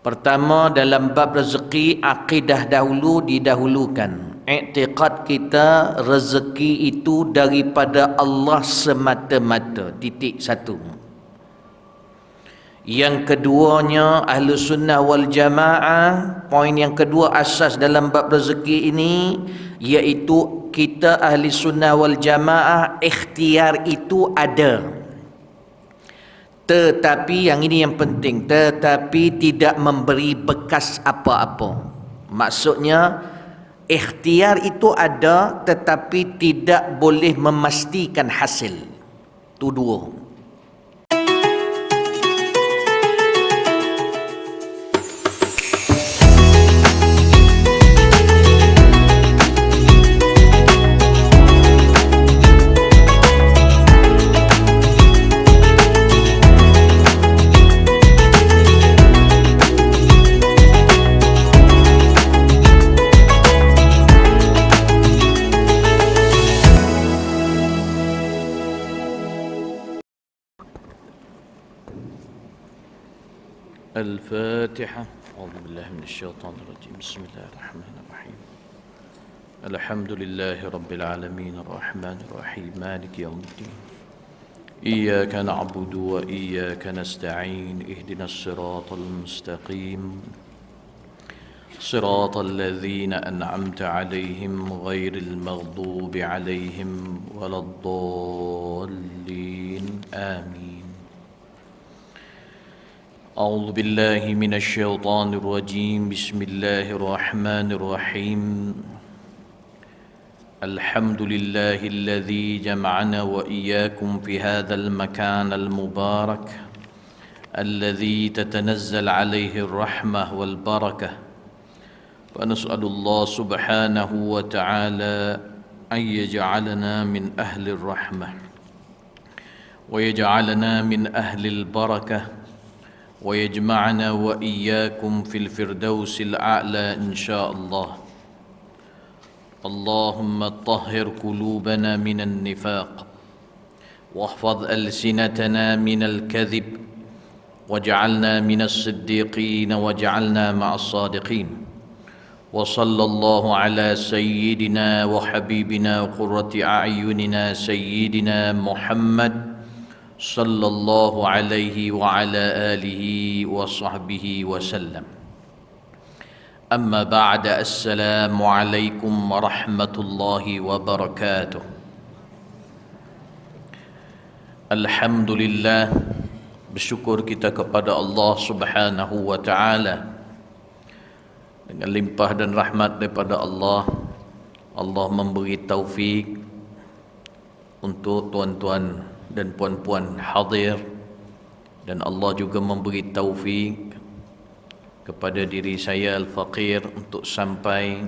Pertama, dalam bab rezeki, akidah dahulu didahulukan. I'tiqad kita rezeki itu daripada Allah semata-mata. Titik satu. Yang keduanya, ahlu sunnah wal jamaah, poin yang kedua asas dalam bab rezeki ini, iaitu kita ahli sunnah wal jamaah, ikhtiar itu ada. Tetapi yang ini yang penting, tetapi tidak memberi bekas apa-apa. Maksudnya ikhtiar itu ada tetapi tidak boleh memastikan hasil. Itu dua. الفاتحة. أعوذ بالله من الشيطان الرجيم. بسم الله الرحمن الرحيم. الحمد لله رب العالمين الرحمن الرحيم مالك يوم الدين. إياك نعبد وإياك نستعين اهدنا الصراط المستقيم صراط الذين أنعمت عليهم غير المغضوب عليهم ولا الضالين آمين. أعوذ بالله من الشيطان الرجيم. بسم الله الرحمن الرحيم. الحمد لله الذي جمعنا وإياكم في هذا المكان المبارك الذي تتنزل عليه الرحمة والبركة، ونسأل الله سبحانه وتعالى أن يجعلنا من أهل الرحمة ويجعلنا من أهل البركة ويجمعنا وإياكم في الفردوس الأعلى إن شاء الله. اللهم طهر قلوبنا من النفاق واحفظ ألسنتنا من الكذب واجعلنا من الصديقين واجعلنا مع الصادقين. وصلى الله على سيدنا وحبيبنا وقرة أعيننا سيدنا محمد صلى الله عليه وعلى آله وصحبه وسلم. أما بعد، السلام عليكم ورحمة الله وبركاته. Alhamdulillah, bersyukur kita kepada Allah Subhanahu wa Ta'ala. Dengan limpah dan rahmat daripada Allah, Allah memberi taufik untuk tuan-tuan dan puan-puan hadir, dan Allah juga memberi taufik kepada diri saya al-faqir untuk sampai.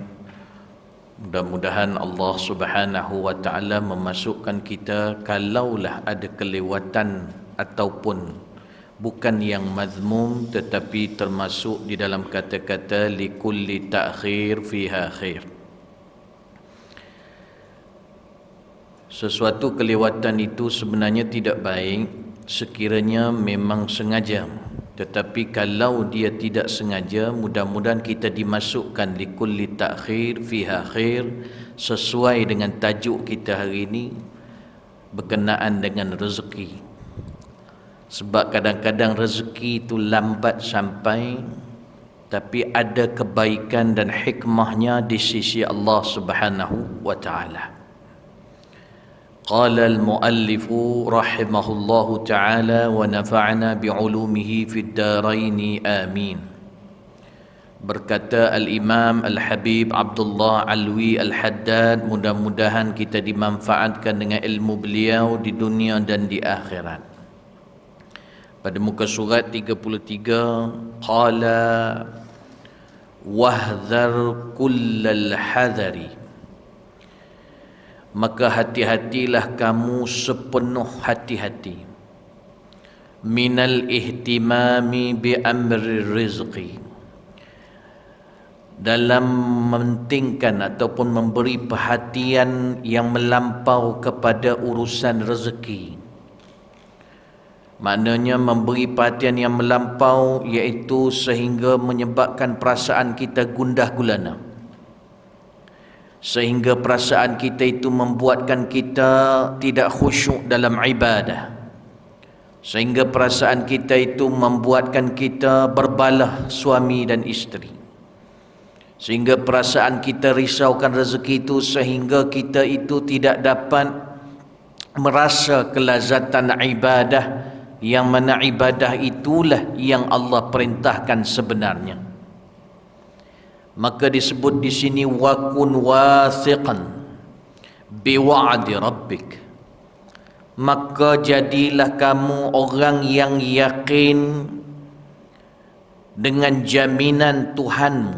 Mudah-mudahan Allah Subhanahu wa Ta'ala memasukkan kita, kalaulah ada kelewatan ataupun bukan yang mazmum tetapi termasuk di dalam kata-kata likulli ta'khir fiha khair. Sesuatu kelewatan itu sebenarnya tidak baik sekiranya memang sengaja. Tetapi kalau dia tidak sengaja, mudah-mudahan kita dimasukkan likulli ta'khir fiha khair, sesuai dengan tajuk kita hari ini, berkenaan dengan rezeki. Sebab kadang-kadang rezeki itu lambat sampai, tapi ada kebaikan dan hikmahnya di sisi Allah Subhanahu wa Ta'ala. قال المؤلف رحمه الله تعالى ونفعنا بعلومه في الدارين آمين. Berkata Al-Imam Al-Habib Abdullah Alwi Al-Haddad, mudah-mudahan kita dimanfaatkan dengan ilmu beliau di dunia dan di akhirat. Pada muka surat 33, qala wahdhar kullal hadari, maka hati-hatilah kamu sepenuh hati-hati, minal ihtimami bi amri rizqi, dalam mementingkan ataupun memberi perhatian yang melampau kepada urusan rezeki. Maknanya memberi perhatian yang melampau, iaitu sehingga menyebabkan perasaan kita gundah gulana, sehingga perasaan kita itu membuatkan kita tidak khusyuk dalam ibadah, sehingga perasaan kita itu membuatkan kita berbalah suami dan isteri, sehingga perasaan kita risaukan rezeki itu, sehingga kita itu tidak dapat merasa kelazatan ibadah, yang mana ibadah itulah yang Allah perintahkan sebenarnya. Maka disebut di sini wakun wathiqan biwa'di rabbik. Maka jadilah kamu orang yang yakin dengan jaminan Tuhanmu,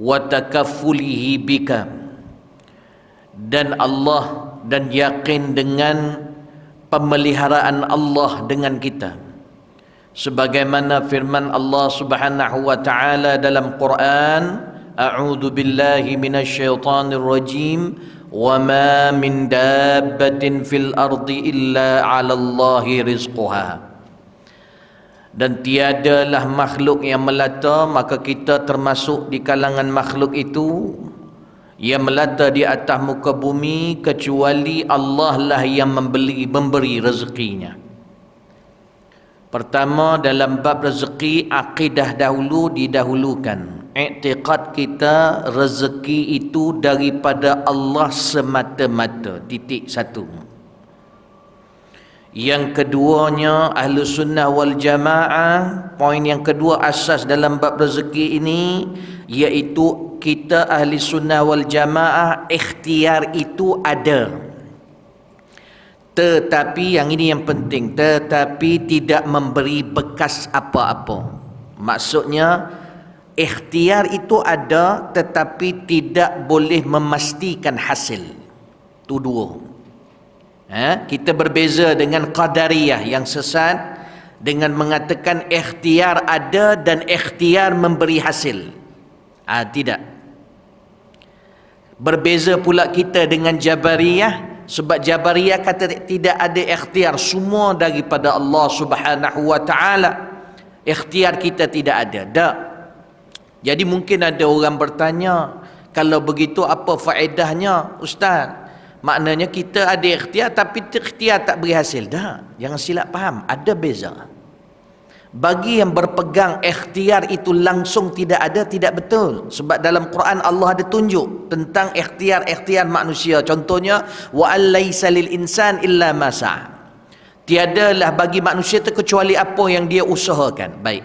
wa takaffulihi bika, dan Allah, dan yakin dengan pemeliharaan Allah dengan kita, sebagaimana firman Allah Subhanahu wa taala dalam Quran, a'udzu billahi minasyaitonir rajim, wa ma min dabbatin fil ardi illa 'alallahi rizquha. Dan tiadalah makhluk yang melata, maka kita termasuk di kalangan makhluk itu yang melata di atas muka bumi, kecuali Allah lah yang memberi rezekinya. Pertama, dalam bab rezeki, akidah dahulu didahulukan. I'tiqad kita rezeki itu daripada Allah semata-mata. Titik satu. Yang keduanya, ahlu sunnah wal jamaah, poin yang kedua asas dalam bab rezeki ini, iaitu kita ahli sunnah wal jamaah, ikhtiar itu ada, tetapi yang ini yang penting, tetapi tidak memberi bekas apa-apa. Maksudnya ikhtiar itu ada, tetapi tidak boleh memastikan hasil. Itu dua. Kita berbeza dengan Qadariyah yang sesat dengan mengatakan ikhtiar ada dan ikhtiar memberi hasil. Tidak. Berbeza pula kita dengan Jabariyah, sebab Jabariyah kata tidak ada ikhtiar, semua daripada Allah Subhanahu wa taala. Ikhtiar kita tidak ada. Tak. Jadi mungkin ada orang bertanya, kalau begitu apa faedahnya Ustaz? Maknanya kita ada ikhtiar tapi ikhtiar tak beri hasil. Dah, jangan silap faham, ada beza. Bagi yang berpegang ikhtiar itu langsung tidak ada, tidak betul. Sebab dalam Quran Allah ada tunjuk tentang ikhtiar manusia. Contohnya, wa allaisa lil insan illa ma sa'a. Tiadalah bagi manusia terkecuali apa yang dia usahakan. Baik.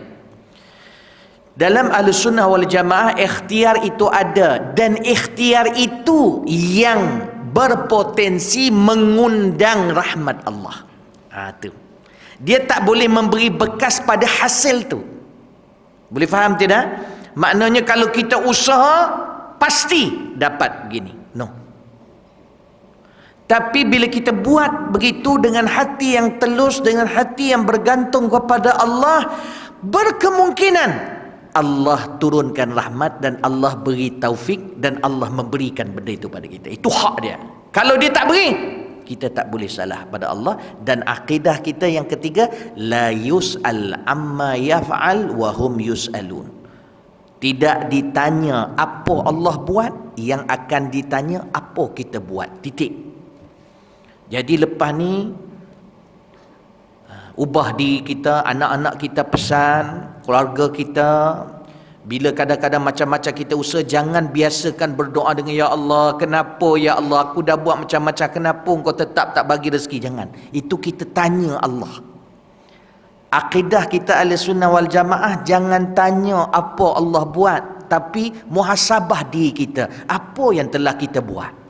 Dalam Ahlussunnah wal Jamaah, ikhtiar itu ada, dan ikhtiar itu yang berpotensi mengundang rahmat Allah. Itu. Dia tak boleh memberi bekas pada hasil tu. Boleh faham tidak? Maknanya kalau kita usaha pasti dapat begini. No. Tapi bila kita buat begitu dengan hati yang telus, dengan hati yang bergantung kepada Allah, berkemungkinan Allah turunkan rahmat dan Allah beri taufik dan Allah memberikan benda itu pada kita. Itu hak dia. Kalau dia tak beri, kita tak boleh salah pada Allah. Dan akidah kita yang ketiga, la yus'al amma yaf'al wa hum yus'alun. Tidak ditanya apa Allah buat, yang akan ditanya apa kita buat. Titik. Jadi lepas ni ubah diri kita, anak-anak kita pesan, keluarga kita, bila kadang-kadang macam-macam kita usaha, jangan biasakan berdoa dengan ya Allah, kenapa ya Allah aku dah buat macam-macam, kenapa engkau tetap tak bagi rezeki. Jangan. Itu kita tanya Allah. Akidah kita Ahlussunnah wal Jamaah, jangan tanya apa Allah buat, tapi muhasabah diri kita, apa yang telah kita buat.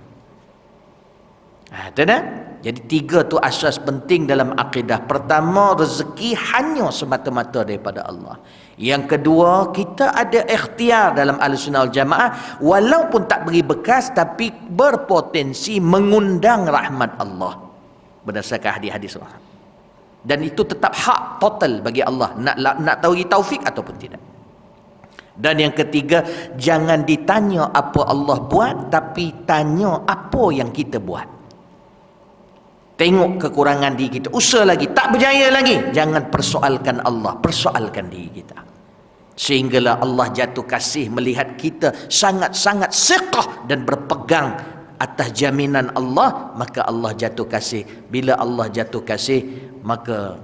Jadi tiga tu asas penting dalam akidah. Pertama, rezeki hanya semata-mata daripada Allah. Yang kedua, kita ada ikhtiar dalam Ahlussunnah wal Jamaah, walaupun tak beri bekas tapi berpotensi mengundang rahmat Allah berdasarkan hadis-hadis Rasul. Dan itu tetap hak total bagi Allah, nak tahu taufik ataupun tidak. Dan yang ketiga, jangan ditanya apa Allah buat, tapi tanya apa yang kita buat. Tengok kekurangan diri kita, usaha lagi, tak berjaya lagi, jangan persoalkan Allah, persoalkan diri kita. Sehinggalah Allah jatuh kasih melihat kita sangat-sangat siqah dan berpegang atas jaminan Allah, maka Allah jatuh kasih. Bila Allah jatuh kasih, maka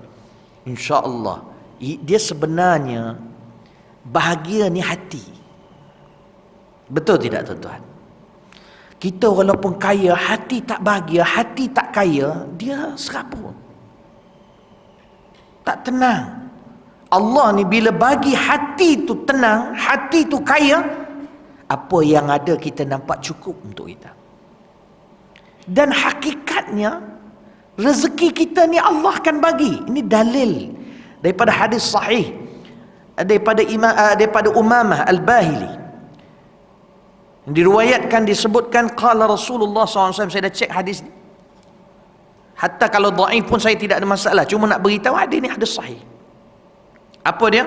insya-Allah dia sebenarnya bahagia ni hati. Betul tidak tuan-tuan? Kita walaupun kaya, hati tak bahagia, hati tak kaya, dia serabut, tak tenang. Allah ni bila bagi hati tu tenang, hati tu kaya, apa yang ada kita nampak cukup untuk kita. Dan hakikatnya rezeki kita ni Allah akan bagi. Ini dalil daripada hadis sahih daripada Umamah Al-Bahili. Diriwayatkan, disebutkan qala Rasulullah SAW. Saya dah cek hadis ni, hatta kalau dhaif pun saya tidak ada masalah, cuma nak beritahu hadis ni hadis sahih. Apa dia?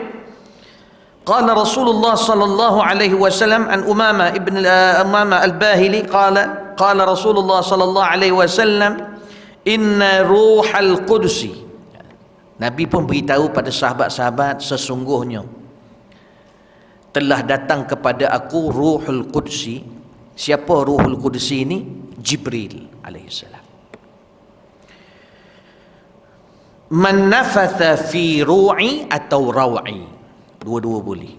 Qala Rasulullah sallallahu alaihi wasallam an Umamah ibn Umamah Al-Bahili qala Rasulullah sallallahu alaihi wasallam inna ruhal qudsi. Nabi pun beritahu pada sahabat-sahabat, sesungguhnya telah datang kepada aku Ruhul Qudsi. Siapa Ruhul Qudsi ini? Jibril alaihissalam. Man nafatha fi ru'i atau raw'i, dua-dua boleh.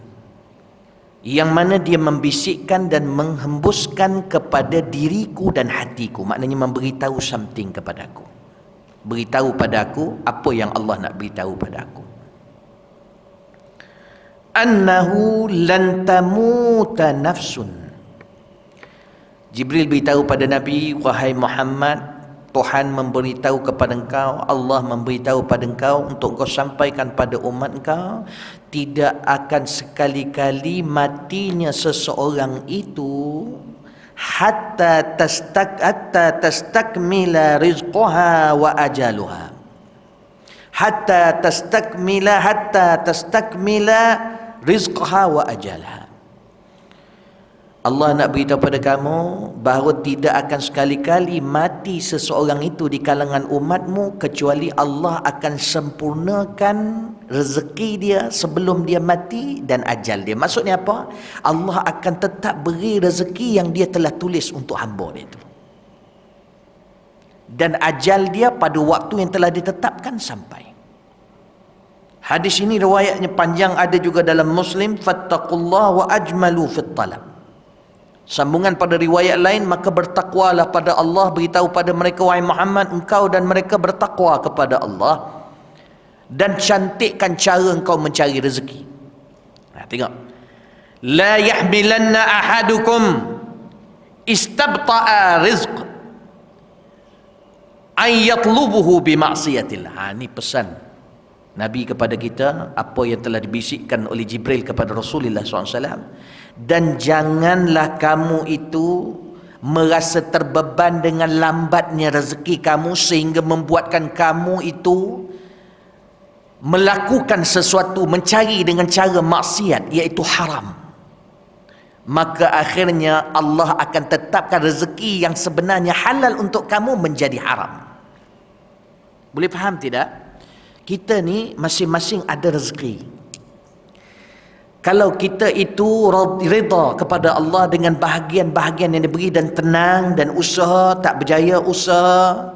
Yang mana dia membisikkan dan menghembuskan kepada diriku dan hatiku, maknanya memberitahu something kepada aku, beritahu pada aku apa yang Allah nak beritahu pada aku. Annahu lan tamuta nafsun. Jibril beritahu pada Nabi, wahai Muhammad, Tuhan memberitahu kepada engkau, Allah memberitahu pada engkau untuk engkau sampaikan pada umat engkau, tidak akan sekali-kali matinya seseorang itu hatta tastakmila rizqaha wa ajaluha. Hatta tastakmila rizqaha wa ajalha. Allah nak beritahu pada kamu bahawa tidak akan sekali-kali mati seseorang itu di kalangan umatmu kecuali Allah akan sempurnakan rezeki dia sebelum dia mati dan ajal dia. Maksudnya apa? Allah akan tetap beri rezeki yang dia telah tulis untuk hamba dia itu, dan ajal dia pada waktu yang telah ditetapkan sampai. Hadis ini riwayatnya panjang, ada juga dalam Muslim, fattaqullah wa ajmalu fit talab. Sambungan pada riwayat lain, maka bertakwalah pada Allah, beritahu pada mereka, wahai Muhammad, engkau dan mereka bertakwa kepada Allah dan cantikkan cara engkau mencari rezeki. Tengok, la yahmilanna ahadukum istabta'a rizq ay yatlubuhu bi ma'siyatillah. Ini pesan Nabi kepada kita, apa yang telah dibisikkan oleh Jibril kepada Rasulullah SAW. Dan janganlah kamu itu merasa terbeban dengan lambatnya rezeki kamu sehingga membuatkan kamu itu melakukan sesuatu, mencari dengan cara maksiat, iaitu haram. Maka akhirnya Allah akan tetapkan rezeki yang sebenarnya halal untuk kamu menjadi haram. Boleh faham tidak? Kita ni masing-masing ada rezeki. Kalau kita itu rida kepada Allah dengan bahagian-bahagian yang diberi dan tenang dan usaha, tak berjaya usaha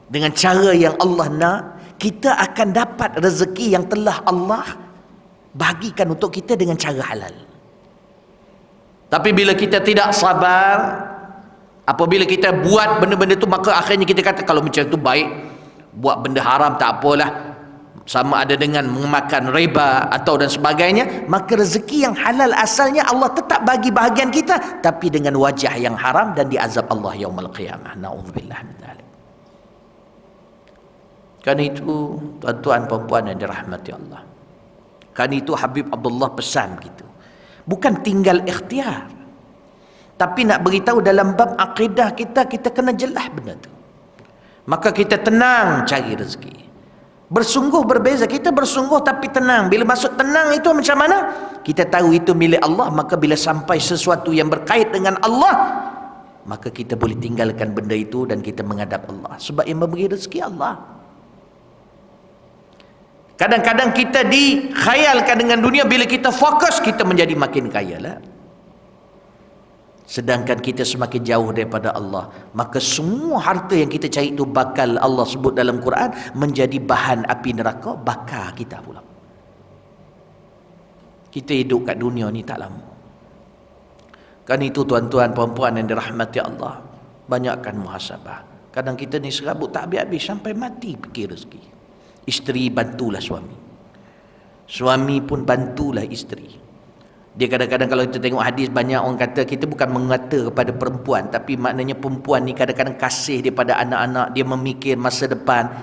dengan cara yang Allah nak, kita akan dapat rezeki yang telah Allah bahagikan untuk kita dengan cara halal. Tapi bila kita tidak sabar, apabila kita buat benda-benda tu, maka akhirnya kita kata kalau macam tu baik, buat benda haram tak apalah, sama ada dengan memakan riba atau dan sebagainya, maka rezeki yang halal asalnya Allah tetap bagi bahagian kita, tapi dengan wajah yang haram dan diazab Allah yaumul qiyamah. Na'udzubillah min dzalik. Kan itu tuan-tuan perempuan yang dirahmati Allah, kan itu Habib Abdullah pesan begitu. Bukan tinggal ikhtiar, tapi nak beritahu dalam bab akidah kita, kita kena jelas benda tu. Maka kita tenang cari rezeki. Bersungguh berbeza, kita bersungguh tapi tenang. Bila maksud tenang itu macam mana? Kita tahu itu milik Allah, maka bila sampai sesuatu yang berkait dengan Allah, maka kita boleh tinggalkan benda itu dan kita menghadap Allah. Sebab yang memberi rezeki Allah. Kadang-kadang kita dikhayalkan dengan dunia, bila kita fokus kita menjadi makin kaya lah. Sedangkan kita semakin jauh daripada Allah, maka semua harta yang kita cari itu bakal Allah sebut dalam Quran menjadi bahan api neraka, bakar kita pula. Kita hidup kat dunia ni tak lama. Kan itu tuan-tuan perempuan yang dirahmati Allah, banyakkan muhasabah. Kadang kita ni serabut tak habis-habis sampai mati fikir rezeki. Isteri bantulah suami, suami pun bantulah isteri. Dia kadang-kadang kalau kita tengok hadis, banyak orang kata, kita bukan mengata kepada perempuan, tapi maknanya perempuan ni kadang-kadang kasih daripada anak-anak, dia memikir masa depan.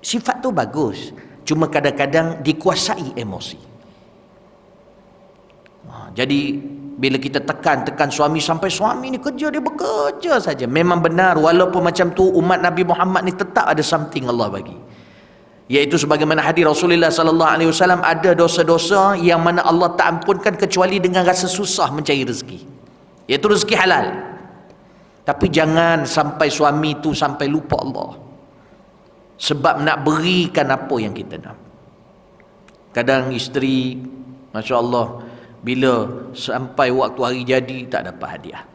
Sifat tu bagus, cuma kadang-kadang dikuasai emosi. Jadi bila kita tekan suami sampai suami ni kerja, dia bekerja saja. Memang benar, walaupun macam tu umat Nabi Muhammad ni tetap ada something Allah bagi. Iaitu sebagaimana hadis Rasulullah sallallahu alaihi wasallam, ada dosa-dosa yang mana Allah tak ampunkan kecuali dengan rasa susah mencari rezeki. Iaitu rezeki halal. Tapi jangan sampai suami tu sampai lupa Allah. Sebab nak berikan apa yang kita nak. Kadang isteri, masya-Allah, bila sampai waktu hari jadi tak dapat hadiah.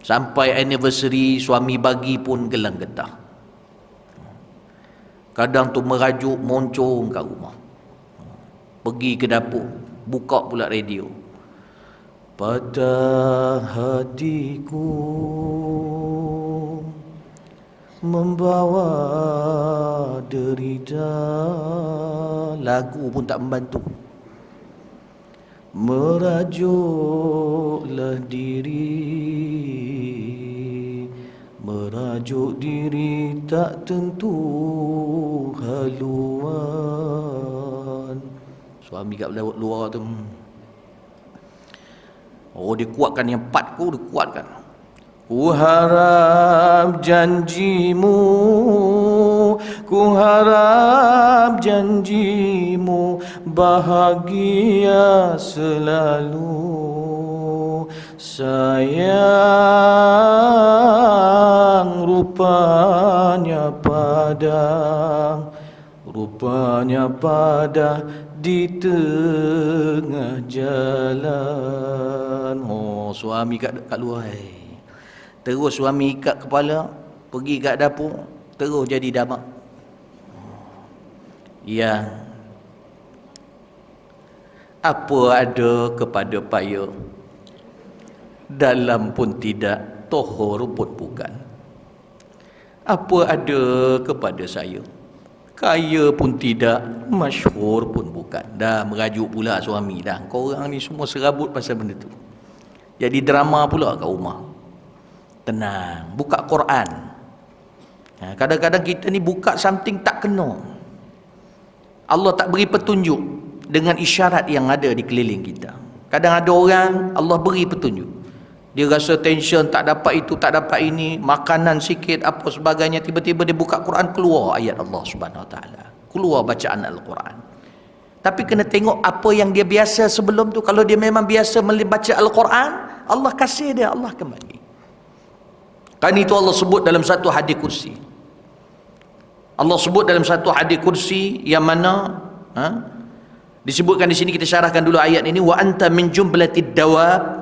Sampai anniversary suami bagi pun gelang getah. Kadang tu merajuk moncong kat rumah. Pergi ke dapur, buka pula radio. Patah hatiku membawa derita. Lagu pun tak membantu. Merajuklah diri, merajuk diri tak tentu haluan. Suami kat luar tu, oh dia kuatkan yang part ku, dia kuatkan. Ku harap janjimu, ku harap janjimu bahagia selalu. Sayang rupanya pada di tengah jalan. Oh, suami kat luar. Terus suami ikat kepala, pergi kat dapur, terus jadi damak. Yang apa ada kepada paya, dalam pun tidak, tohor pun bukan. Apa ada kepada saya, kaya pun tidak, masyhur pun bukan. Dah merajuk pula suami dah. Korang ni semua serabut pasal benda tu. Jadi drama pula kat rumah. Tenang, buka Quran. Kadang-kadang kita ni buka something tak kena. Allah tak beri petunjuk dengan isyarat yang ada di keliling kita. Kadang ada orang Allah beri petunjuk, dia rasa tension, tak dapat itu, tak dapat ini, makanan sikit, apa sebagainya, tiba-tiba dia buka Quran, keluar ayat Allah Subhanahu Wa Taala, keluar bacaan Al-Quran. Tapi kena tengok apa yang dia biasa sebelum tu. Kalau dia memang biasa membaca Al-Quran, Allah kasih dia, Allah kembali. Kan itu Allah sebut dalam satu hadis kursi. Allah sebut dalam satu hadis kursi yang mana disebutkan di sini, kita syarahkan dulu ayat ini. Wa anta min jumlatid dawab,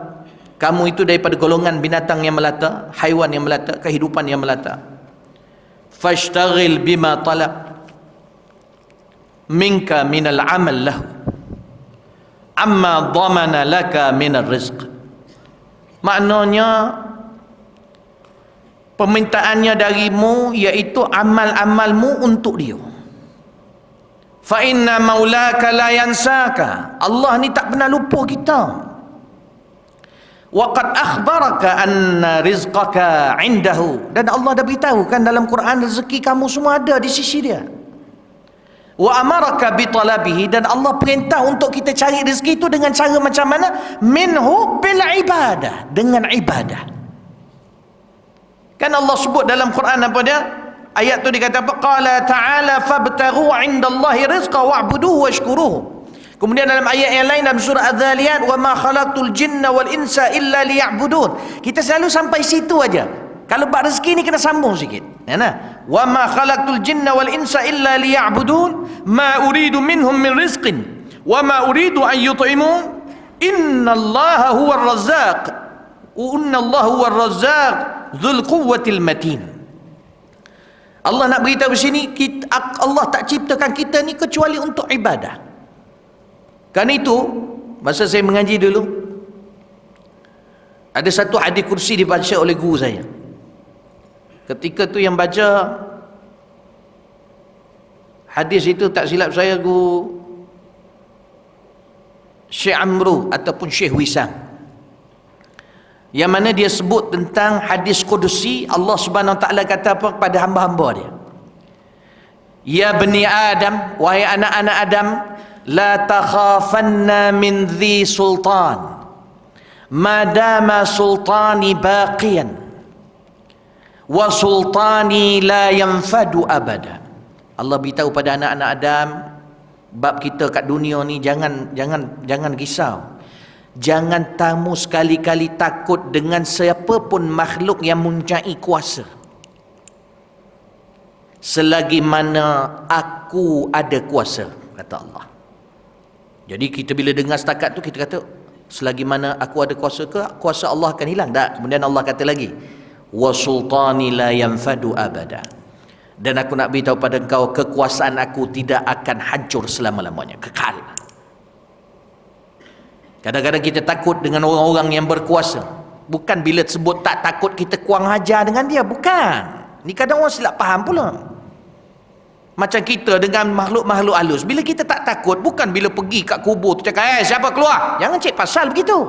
kamu itu daripada golongan binatang yang melata, haiwan yang melata, kehidupan yang melata. Fashtaghil bima talab minka minal amal lahu amma dhamana laka minar rizq. Maknanya permintaannya darimu iaitu amal-amalmu untuk dia. Fa inna maulaka la yansaka, Allah ni tak pernah lupa kita. Wa qad akhbaraka anna rizqaka indahu, dan Allah dah beritahu kan dalam Quran, rezeki kamu semua ada di sisi dia. Wa amaraka bi talabihi, dan Allah perintah untuk kita cari rezeki itu dengan cara macam mana? Minhu bil ibadah, dengan ibadah. Kan Allah sebut dalam Quran apa dia? Ayat tu dikata apa? Qala ta'ala fabtaghu 'indallahi rizqa wa'buduhu washkuruhu. Kemudian dalam ayat yang lain dalam surah Az-Zariyat, wa ma khalaqtul jinna wal insa illa liya'budun. Kita selalu sampai situ aja. Kalau bab rezeki ni kena sambung sikit. Ya nah. Wa ma khalaqtul jinna wal insa illa liya'budun ma uridu minhum min rizqin wa ma uridu an yut'imun innallaha huwar razzaq wa innallaha huwar razzaq dzul quwwatil matin. Allah nak beritahu di sini, Allah tak ciptakan kita ni kecuali untuk ibadah. Kan itu, masa saya mengaji dulu, ada satu hadis kursi dibaca oleh guru saya. Ketika tu yang baca hadis itu, tak silap saya, guru Syekh Amru ataupun Syekh Wisam, yang mana dia sebut tentang hadis Qudusi. Allah Subhanahu Wa Taala kata apa kepada hamba-hamba dia? Ya bani Adam, wahai anak-anak Adam, la takhafanna min dhi sultan madama sultani baqiyan wa sultani la yanfadu abada. Allah beritahu pada anak-anak Adam, bab kita kat dunia ni jangan risau. Jangan kamu sekali-kali takut dengan siapa pun makhluk yang mempunyai kuasa, selagi mana aku ada kuasa, kata Allah. Jadi kita bila dengar setakat tu, kita kata selagi mana aku ada kuasa ke, kuasa Allah akan hilang? Tak. Kemudian Allah kata lagi, wa sultani la yanfadu abada, dan aku nak beritahu pada engkau, kekuasaan aku tidak akan hancur selama-lamanya, kekal. Kadang-kadang kita takut dengan orang-orang yang berkuasa. Bukan bila sebut tak takut kita kurang ajar dengan dia, bukan. Ni kadang orang silap faham pula. Macam kita dengan makhluk-makhluk halus, bila kita tak takut, bukan bila pergi kat kubur tu cakap, siapa keluar? Jangan cek pasal begitu.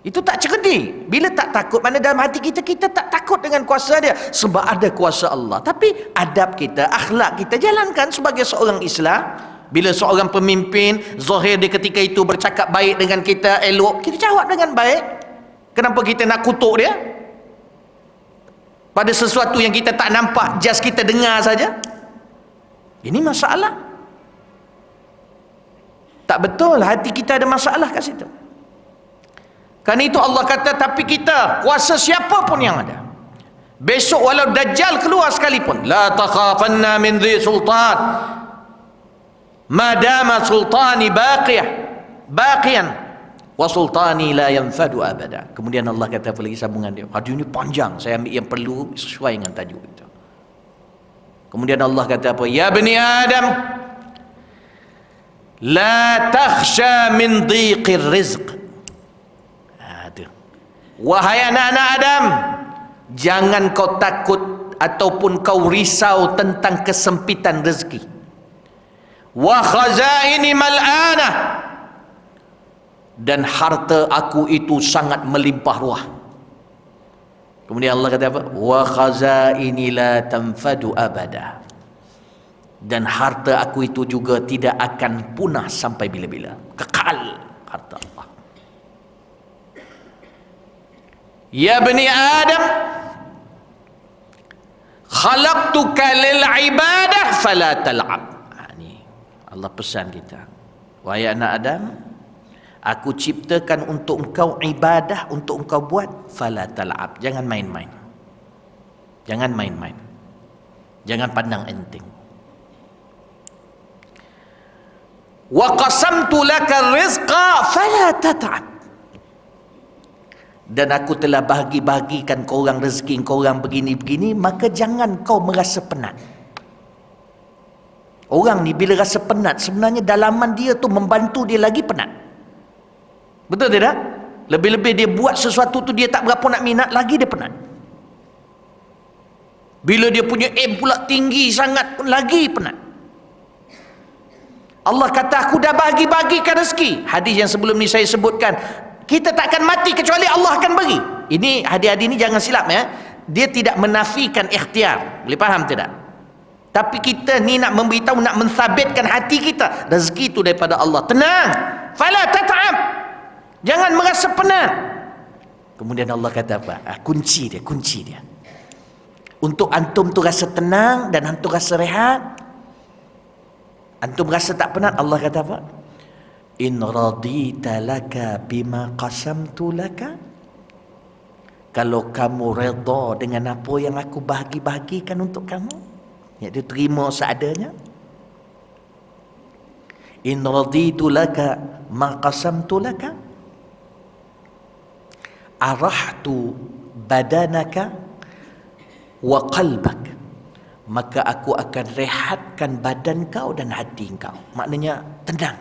Itu tak cerdik. Bila tak takut, mana dalam hati kita tak takut dengan kuasa dia, sebab ada kuasa Allah. Tapi adab kita, akhlak kita jalankan sebagai seorang Islam. Bila seorang pemimpin zahir dia ketika itu bercakap baik dengan kita, elok, kita jawab dengan baik. Kenapa kita nak kutuk dia pada sesuatu yang kita tak nampak, just kita dengar saja? Ini masalah. Tak betul, hati kita ada masalah kat situ. Kan itu Allah kata, tapi kita kuasa siapa pun yang ada. Besok walau Dajjal keluar sekalipun, la takhafanna min dhi sultan madama sultani baqiyan wa sultani la yanfadu abada. Kemudian Allah kata apa lagi sambungan dia? Hadis ini panjang, saya ambil yang perlu sesuai dengan tajuk itu. Kemudian Allah kata apa? Ya bani Adam, la takhsha min dhiqir rizq. Wahai anak-anak Adam, jangan kau takut ataupun kau risau tentang kesempitan rezeki. Wa khazaini mal'ana, dan harta aku itu sangat melimpah ruah. Kemudian Allah kata apa? Wa khazaini la tanfadu abada, dan harta aku itu juga tidak akan punah sampai bila-bila, kekal harta Allah. Ya bani Adam, khalaqtuka lil ibadah fala tal'ab. Ini Allah pesan kita, wahai anak Adam, aku ciptakan untuk engkau ibadah, untuk engkau buat, fala tal'ab, jangan main-main. Jangan main-main. Jangan pandang enteng. Wa qasamtu laka rizqa fala tat'ab, dan aku telah bahagi-bahagikan kau orang rezeki kau orang begini-begini, maka jangan kau merasa penat. Orang ni bila rasa penat, sebenarnya dalaman dia tu membantu dia lagi penat. Betul tidak? Lebih-lebih dia buat sesuatu tu dia tak berapa nak minat, lagi dia penat. Bila dia punya aim pula tinggi sangat pun lagi penat. Allah kata, aku dah bagi-bagikan rezeki. Hadis yang sebelum ni saya sebutkan, kita takkan mati kecuali Allah akan bagi. Ini hadis-hadis ini jangan silap ya. Dia tidak menafikan ikhtiar. Boleh faham tidak? Tapi kita ni nak memberitahu, nak mensabitkan hati kita, rezeki itu daripada Allah. Tenang. Fala tat'ab. Jangan merasa penat. Kemudian Allah kata apa? Kunci dia. Untuk antum tu rasa tenang dan antum rasa rehat, Antum rasa tak penat, Allah kata apa? In radita laka bima qasamtu laka, kalau kamu redha dengan apa yang aku bahagi-bahagikan untuk kamu, iaitu terima seadanya. In raditu laka ma qasamtu laka arahtu badanaka wa qalbak, maka aku akan rehatkan badan kau dan hati kau. Maknanya tenang.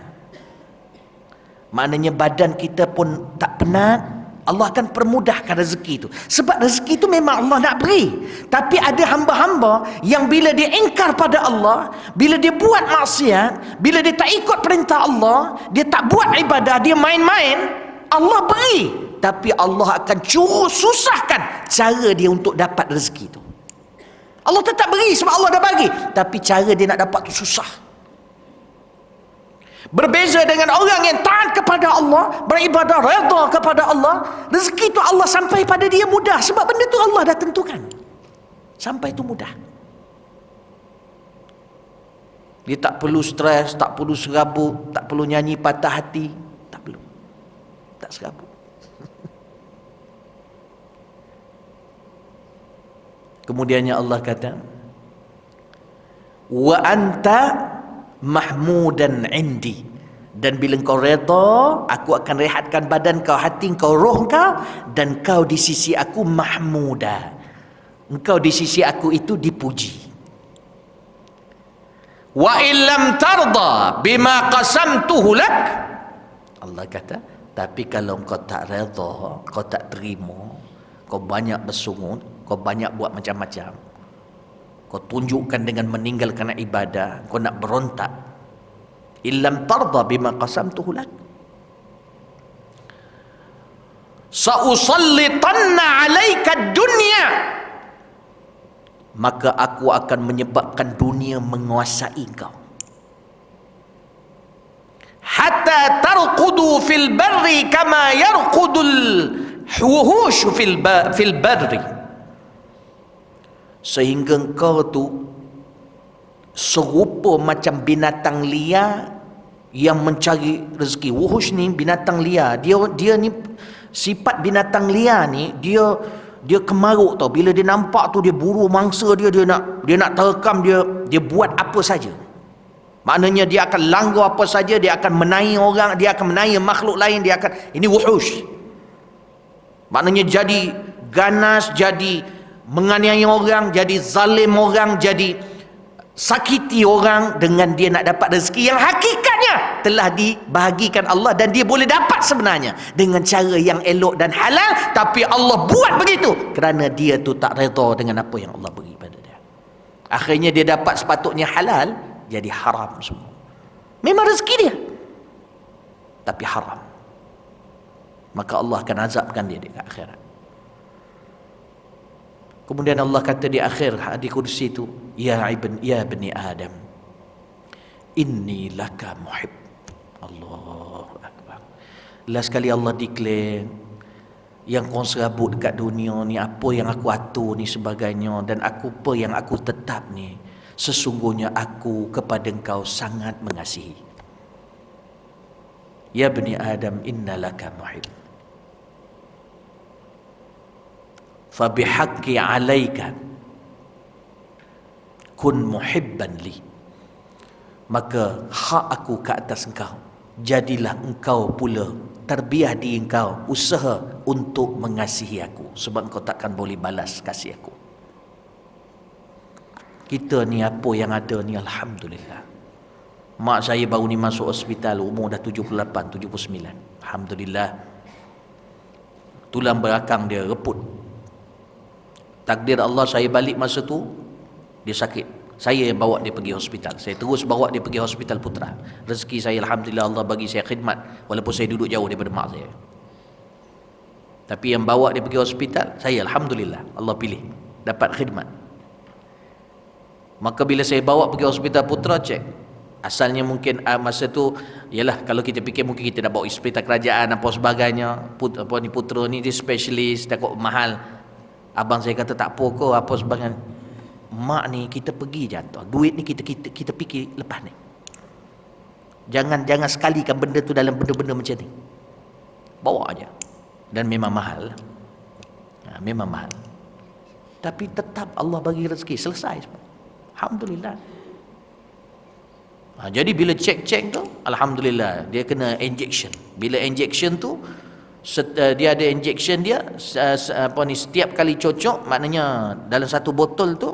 Maknanya badan kita pun tak penat, Allah akan permudahkan rezeki itu. Sebab rezeki itu memang Allah nak beri. Tapi ada hamba-hamba yang bila dia ingkar pada Allah, bila dia buat maksiat, bila dia tak ikut perintah Allah, dia tak buat ibadah, dia main-main, Allah beri. Tapi Allah akan susahkan cara dia untuk dapat rezeki itu. Allah tetap beri sebab Allah dah bagi, tapi cara dia nak dapat tu susah. Berbeza dengan orang yang taat kepada Allah, beribadah redha kepada Allah, rezeki tu Allah sampai pada dia mudah sebab benda tu Allah dah tentukan. Sampai tu mudah. Dia tak perlu stres, tak perlu serabut, tak perlu nyanyi patah hati, tak perlu. Tak serabut. Kemudiannya Allah kata, wa anta mahmudan indi, dan bila kau redha, aku akan rehatkan badan kau, hati kau, roh kau, dan kau di sisi aku mahmuda, engkau di sisi aku itu dipuji. Wa illam tarda bima qasamtuhu lak, Allah kata, tapi kalau kau tak redha, kau tak terima, kau banyak bersungut, kau banyak buat macam-macam, kau tunjukkan dengan meninggalkan ibadah, kau nak berontak, illam tarda bima qasamtuhu lak sa'usallitanna 'alaika dunya, maka aku akan menyebabkan dunia menguasai kau. Hatta tarqudu fil barri kama yarqudul wuhush fil barri, sehingga engkau tu serupa macam binatang liar yang mencari rezeki. Wuhush ni binatang liar. Dia ni sifat binatang liar ni, dia kemaruk tau. Bila dia nampak tu dia buru mangsa dia, dia nak terkam, dia buat apa saja. Maknanya dia akan langgar apa saja, dia akan menaik orang, dia akan menaik makhluk lain, dia akan, ini wuhush. Maknanya jadi ganas, jadi menganiaya orang, jadi zalim orang, jadi sakiti orang dengan dia nak dapat rezeki yang hakikatnya telah dibahagikan Allah, dan dia boleh dapat sebenarnya dengan cara yang elok dan halal, tapi Allah buat begitu kerana dia tu tak redha dengan apa yang Allah beri pada dia. Akhirnya dia dapat sepatutnya halal, jadi haram semua. Memang rezeki dia, tapi haram. Maka Allah akan azabkan dia di akhirat. Kemudian Allah kata di akhir hadis kursi itu, ya bani Adam, inni laka muhib. Allahu Akbar. Last kali Allah declare, yang kau serabut dekat dunia ni, apa yang aku atur ni sebagainya, dan apa yang aku tetap ni, sesungguhnya aku kepada engkau sangat mengasihi. Ya bani Adam, inna laka muhib. Fabihaqqi alaika kun muhibban li, maka hak aku ke atas engkau, jadilah engkau pula terbiah di engkau usaha untuk mengasihi aku, sebab engkau takkan boleh balas kasih aku. Kita ni apa yang ada ni, alhamdulillah. Mak saya baru ni masuk hospital, umur dah 78, 79. Alhamdulillah. Tulang belakang dia reput. Takdir Allah, saya balik masa tu dia sakit. Saya yang bawa dia pergi hospital. Saya terus bawa dia pergi hospital Putra. Rezeki saya alhamdulillah Allah bagi saya khidmat walaupun saya duduk jauh daripada mak saya. Tapi yang bawa dia pergi hospital saya, alhamdulillah Allah pilih dapat khidmat. Maka bila saya bawa pergi hospital Putra, cek. Asalnya mungkin masa tu ialah kalau kita fikir mungkin kita nak bawa hospital kerajaan apa sebagainya. Putra ni dia specialist, takut mahal. Abang saya kata tak apa kau apa sebagainya. Mak ni kita pergi je hantar. Duit ni kita fikir lepas ni. Jangan sekalikan benda tu dalam benda-benda macam ni. Bawa aja. Dan memang mahal. Memang mahal. Tapi tetap Allah bagi rezeki, selesai semua. Alhamdulillah. Jadi bila cek tu, alhamdulillah, dia kena injection. Bila injection tu, dia ada injection dia, setiap kali cocok, maknanya dalam satu botol tu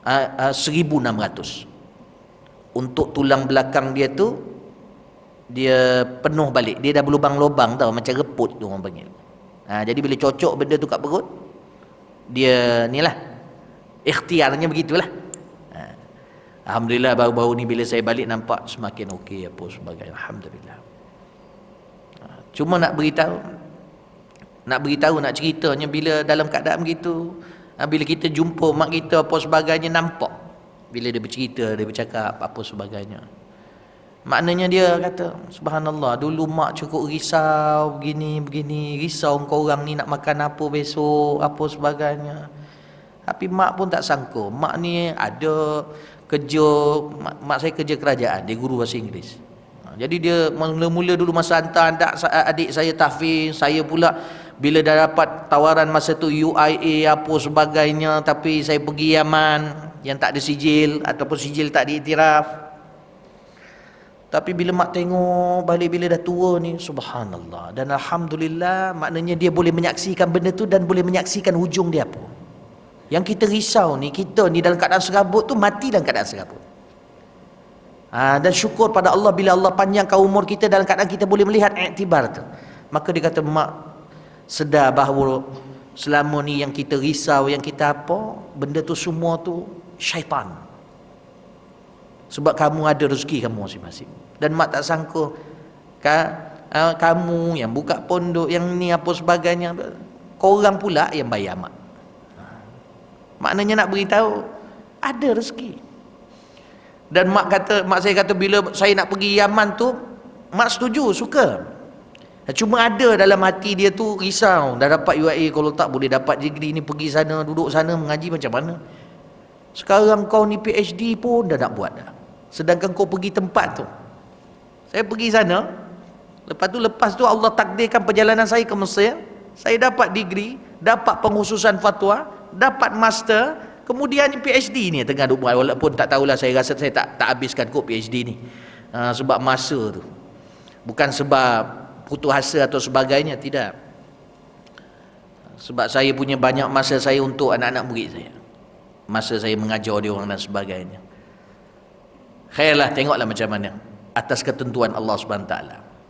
1,600. Untuk tulang belakang dia tu, dia penuh balik. Dia dah berlubang-lubang tau, macam reput tu orang panggil. Jadi bila cocok benda tu kat perut, dia ni lah, ikhtiarnya begitulah. Alhamdulillah baru-baru ni bila saya balik nampak semakin okey apa sebagainya. Alhamdulillah. Cuma nak beritahu, nak ceritanya bila dalam keadaan begitu, bila kita jumpa mak kita apa sebagainya, nampak bila dia bercerita, dia bercakap apa sebagainya. Maknanya dia kata, subhanallah, dulu mak cukup risau begini, risau kau orang ni nak makan apa besok, apa sebagainya. Tapi mak pun tak sangka, mak ni ada kerja, mak saya kerja kerajaan, dia guru bahasa Inggeris. Jadi dia mula-mula dulu masa hantar adik saya tahfiz, saya pula bila dah dapat tawaran masa tu UIA apa sebagainya, tapi saya pergi Yaman yang tak ada sijil ataupun sijil tak diiktiraf. Tapi bila mak tengok balik bila dah tua ni, subhanallah, dan alhamdulillah, maknanya dia boleh menyaksikan benda tu dan boleh menyaksikan hujung dia apa. Yang kita risau ni, kita ni dalam keadaan serabut tu, mati dalam keadaan serabut. Dan syukur pada Allah bila Allah panjangkan umur kita dalam keadaan kita boleh melihat iktibar tu. Maka dia kata, mak sedar bahawa selama ni yang kita risau, yang kita apa, benda tu semua tu syaitan. Sebab kamu ada rezeki kamu masing-masing. Dan mak tak sangka kamu yang buka pondok, yang ni apa sebagainya, korang pula yang bayar mak. Maknanya nak beritahu ada rezeki. Dan mak saya kata bila saya nak pergi Yaman tu, mak setuju, suka. Cuma ada dalam hati dia tu risau, dah dapat UIA, kalau tak boleh dapat degree ni, pergi sana, duduk sana mengaji macam mana. Sekarang kau ni PhD pun dah nak buat dah, sedangkan kau pergi tempat tu. Saya pergi sana, lepas tu Allah takdirkan perjalanan saya ke Mesir, saya dapat degree, dapat pengkhususan fatwa, dapat master, kemudian PhD ni tengah duk buat. Walaupun tak tahulah, saya rasa saya tak habiskan kot PhD ni, sebab masa tu, bukan sebab putus asa atau sebagainya, tidak. Sebab saya punya banyak masa saya untuk anak-anak murid saya, masa saya mengajar dia orang dan sebagainya. Khairlah, tengoklah macam mana atas ketentuan Allah SWT.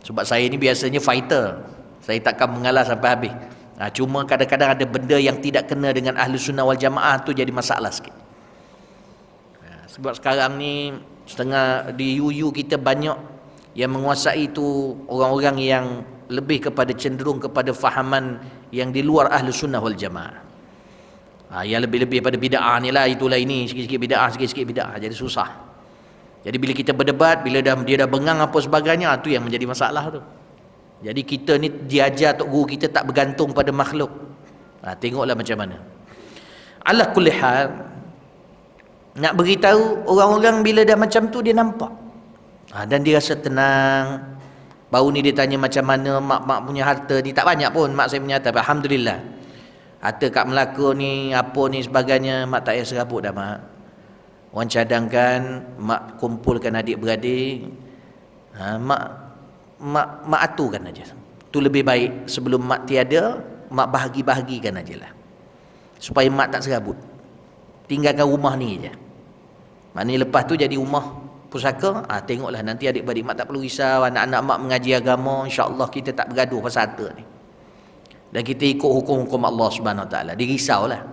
Sebab saya ni biasanya fighter, saya takkan mengalah sampai habis. Cuma kadang-kadang ada benda yang tidak kena dengan ahli sunnah wal jamaah, tu jadi masalah sikit. Sebab sekarang ni setengah di UU kita banyak yang menguasai tu orang-orang yang lebih kepada cenderung kepada fahaman yang di luar ahli sunnah wal jamaah. Yang lebih-lebih pada bid'ah ni lah, itulah ini, sikit-sikit bid'ah, sikit-sikit bid'ah, jadi susah. Jadi bila kita berdebat, bila dia dah bengang apa sebagainya, tu yang menjadi masalah tu. Jadi kita ni diajar tok guru kita tak bergantung pada makhluk. Tengoklah macam mana. Ala kulli hal, nak beritahu orang-orang bila dah macam tu dia nampak, dan dia rasa tenang. Baru ni dia tanya macam mana mak punya harta ni, tak banyak pun mak saya punya harta, alhamdulillah. Harta kat Melaka ni, apa ni sebagainya, mak tak payah serabut dah mak. Orang cadangkan, mak kumpulkan adik-beradik, mak aturkan aja. Tu lebih baik, sebelum mak tiada, mak bahagi-bahagikan ajalah, supaya mak tak serabut, tinggalkan rumah ni je. Maknanya lepas tu jadi rumah pusaka. Tengoklah nanti adik-beradik mak tak perlu risau, anak-anak mak mengaji agama, insya-Allah kita tak bergaduh pasal harta ni, dan kita ikut hukum-hukum Allah Subhanahu Wa Taala. Dirisaulah.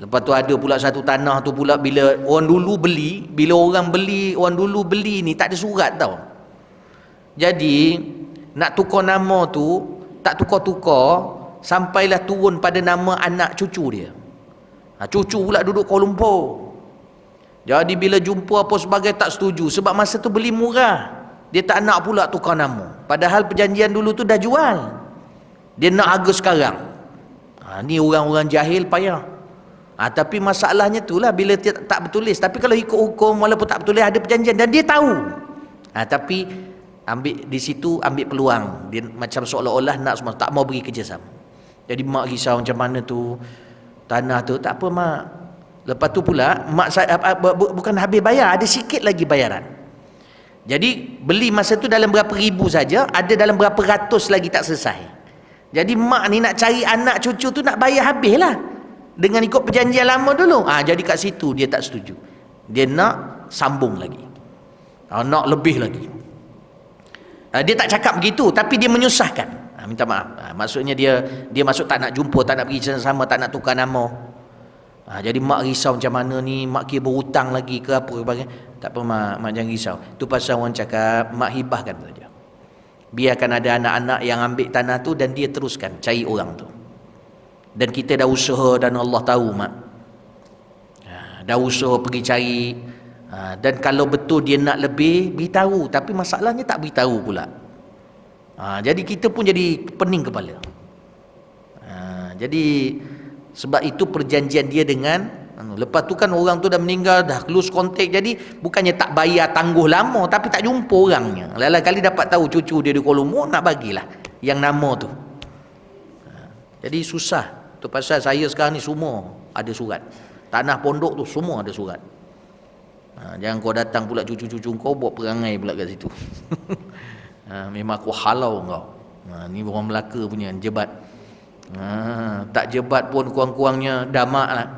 Lepas tu ada pula satu tanah tu pula, bila orang dulu beli, orang dulu beli ni tak ada surat tau. Jadi nak tukar nama tu tak tukar-tukar, sampailah turun pada nama anak cucu dia. Cucu pula duduk Kuala Lumpur. Jadi bila jumpa apa sebagai tak setuju, sebab masa tu beli murah, dia tak nak pula tukar nama, padahal perjanjian dulu tu dah jual, dia nak harga sekarang. Ni orang-orang jahil payah. Tapi masalahnya itulah bila tak bertulis. Tapi kalau ikut hukum, walaupun tak bertulis, ada perjanjian dan dia tahu, Tapi ambil di situ, ambil peluang. Dia macam seolah-olah nak semua, tak mau bagi kerjasama. Jadi mak risau macam mana tu tanah tu. Tak apa mak. Lepas tu pula mak saya bukan habis bayar, ada sikit lagi bayaran. Jadi beli masa tu dalam berapa ribu saja, ada dalam berapa ratus lagi tak selesai. Jadi mak ni nak cari anak cucu tu nak bayar habis lah, dengan ikut perjanjian lama dulu. Jadi kat situ dia tak setuju. Dia nak sambung lagi, nak lebih lagi. Dia tak cakap begitu, tapi dia menyusahkan. Minta maaf. Maksudnya dia masuk tak nak jumpa, tak nak pergi sama, tak nak tukar nama. Jadi mak risau macam mana ni, mak kira berhutang lagi ke apa. Tak apa mak jangan risau. Tu pasal orang cakap mak hibahkan saja. Biarkan ada anak-anak yang ambil tanah tu dan dia teruskan cari orang tu. Dan kita dah usaha dan Allah tahu mak. Dah usaha pergi cari. Dan kalau betul dia nak lebih, beritahu. Tapi masalahnya tak beritahu pula. Jadi kita pun jadi pening kepala. Jadi sebab itu perjanjian dia dengan lepas tu kan orang tu dah meninggal, dah lose contact. Jadi bukannya tak bayar tangguh lama, tapi tak jumpa orangnya. Lain-lain kali dapat tahu cucu dia di Kuala Lumpur, nak bagilah yang nama tu. Jadi susah. Tu pasal saya sekarang ni semua ada surat. Tanah pondok tu semua ada surat. Jangan kau datang pula cucu-cucu kau buat perangai pula kat situ. Memang aku halau kau. Ni orang Melaka punya jebat. Tak jebat pun kurang-kurangnya damak lah.